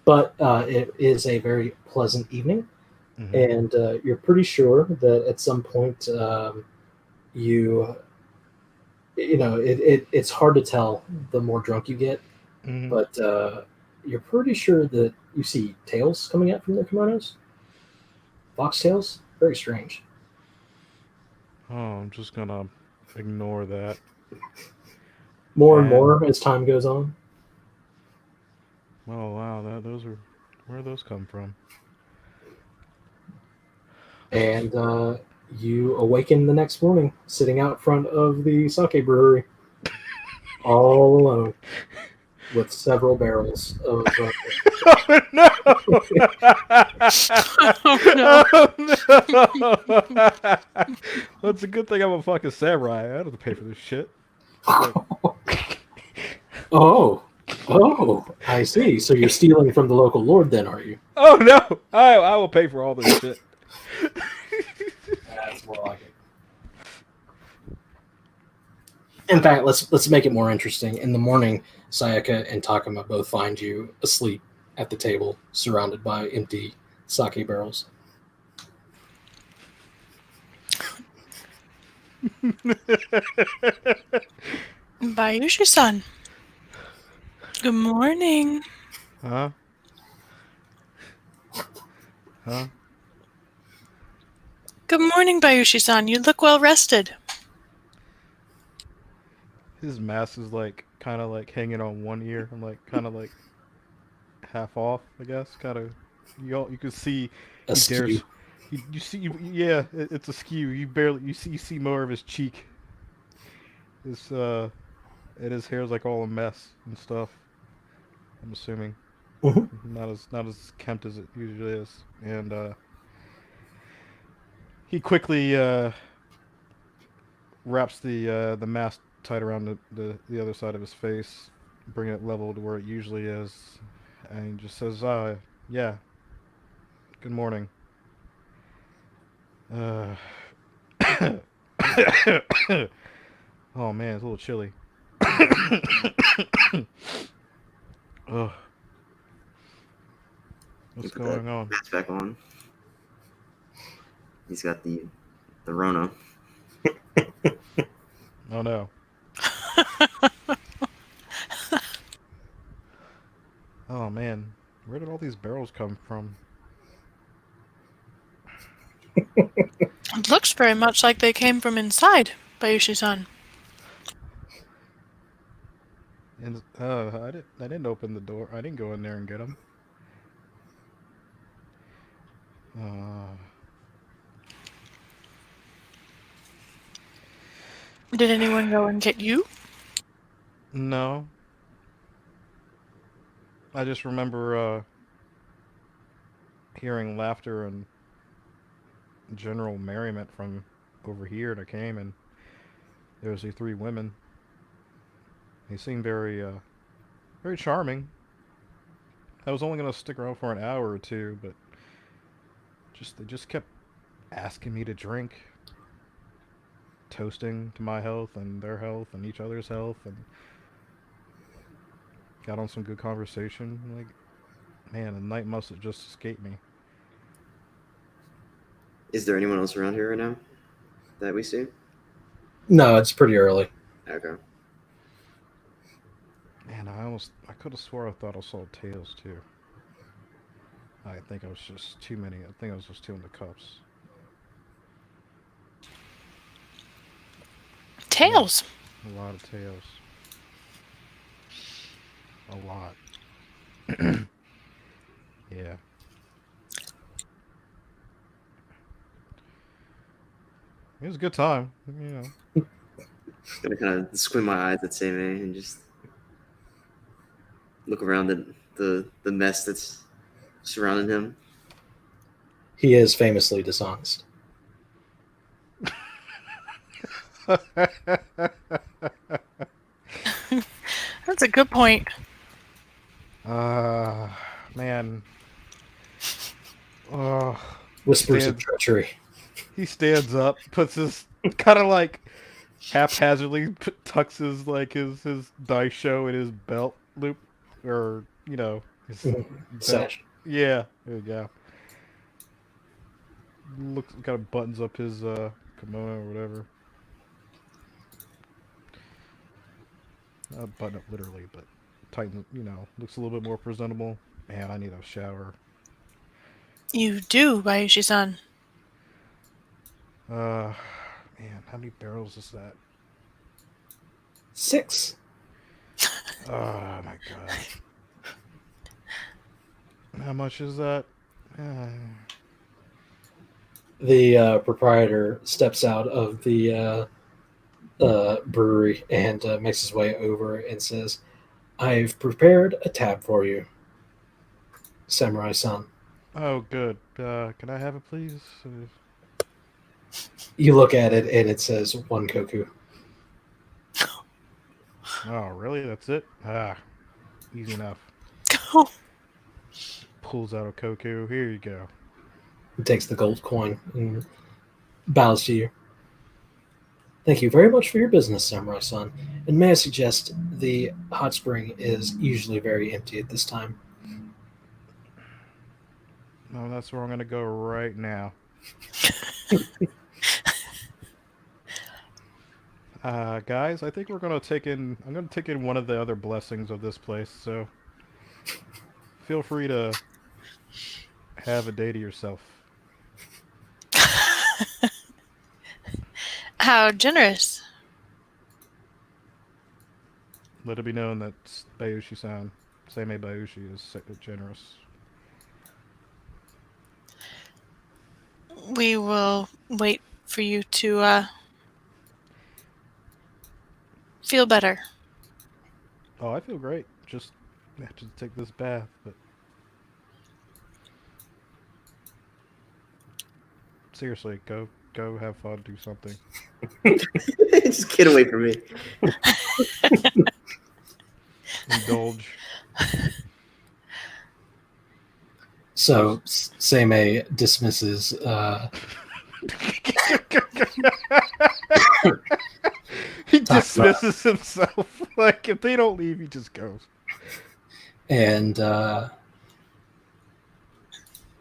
But it is a very pleasant evening, and you're pretty sure that at some point it's hard to tell the more drunk you get, but you're pretty sure that you see tails coming out from their kimonos. Foxtails? Very strange. Oh, I'm just gonna ignore that. More and more as time goes on. Oh wow, where those come from? And you awaken the next morning sitting out front of the sake brewery, all alone, with several barrels of. Oh no! Oh, no. Well, it's a good thing I'm a fucking samurai. I don't have to pay for this shit. Oh, I see. So you're stealing from the local lord, then, are you? Oh no! I will pay for all this shit. That's more like it. In fact, let's make it more interesting. In the morning, Sayaka and Takuma both find you asleep at the table, surrounded by empty sake barrels. Bayushi-san. Good morning. Huh? Good morning, Bayushi-san. You look well rested. His mask is kind of hanging on one ear. I'm kind of half off, I guess. Kind of, you can see Askew. You see, yeah, it's askew. You see more of his cheek. And his hair's like all a mess and stuff. I'm assuming. Mhm. Not as kempt as it usually is, and he quickly wraps the mask tight around the other side of his face, bringing it level to where it usually is, and he just says, yeah, good morning. Uh, oh man, it's a little chilly. Ugh, You what's put that going on? mask back on. He's got the Rona. Oh no. Oh man, where did all these barrels come from? It looks very much like they came from inside, Bayushi-san. And I didn't open the door. I didn't go in there and get them. Uh, Did anyone go and get you? no. I just remember hearing laughter and general merriment from over here, and I came and there was these three women. They seemed very charming. I was only gonna stick around for an hour or two, but they just kept asking me to drink, toasting to my health and their health and each other's health, and got on some good conversation. Like, man, the night must have just escaped me. Is there anyone else around here right now that we see? No, it's pretty early. Okay. Man, I could have swore I thought I saw tails too. I think I was just too many. I think I was just too in the cups. Tails. A lot of tails. A lot. Yeah. It was a good time, you know. Gonna kind of squint my eyes at Same and just look around at the mess that's surrounding him. He is famously dishonest. That's a good point. Man. Oh, Whispers of treachery. he stands up, puts his kind of like haphazardly tucks his dice show in his belt loop, or you know his belt. Sash. Yeah, there you go. Looks kind of buttons up his kimono or whatever. Not button up literally, but tighten. You know, looks a little bit more presentable. Man, I need a shower. You do, Bayushi-san. Man, how many barrels is that? 6. Oh my god. How much is that? The proprietor steps out of the brewery and makes his way over and says, "I've prepared a tab for you, Samurai-san." Oh, good. Can I have it, please? You look at it and it says 1 koku. Oh, really? That's it? Easy enough. Oh, Pulls out a koku. Here you go. He takes the gold coin and bows to you. "Thank you very much for your business, Samurai-san. And may I suggest the hot spring is usually very empty at this time." No, that's where I'm gonna go right now. Guys, I think we're gonna take in. I'm gonna take in one of the other blessings of this place. So, feel free to have a day to yourself. how generous. Let it be known that Bayushi-san, Seimei Bayushi, is generous. We will wait for you to feel better. Oh, I feel great. Just have to take this bath, but seriously, go have fun, do something. Just get away from me. Indulge. So Seimei dismisses. He Talk about- dismisses himself. Like, if they don't leave, he just goes. And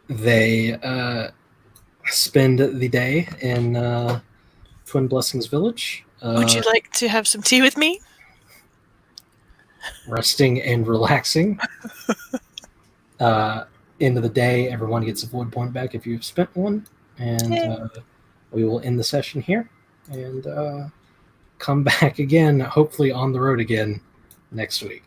they spend the day in Twin Blessings Village, Would you like to have some tea with me? resting and relaxing. End of the day, everyone gets a void point back if you've spent one, and Yay. we will end the session here and come back again, hopefully on the road again next week.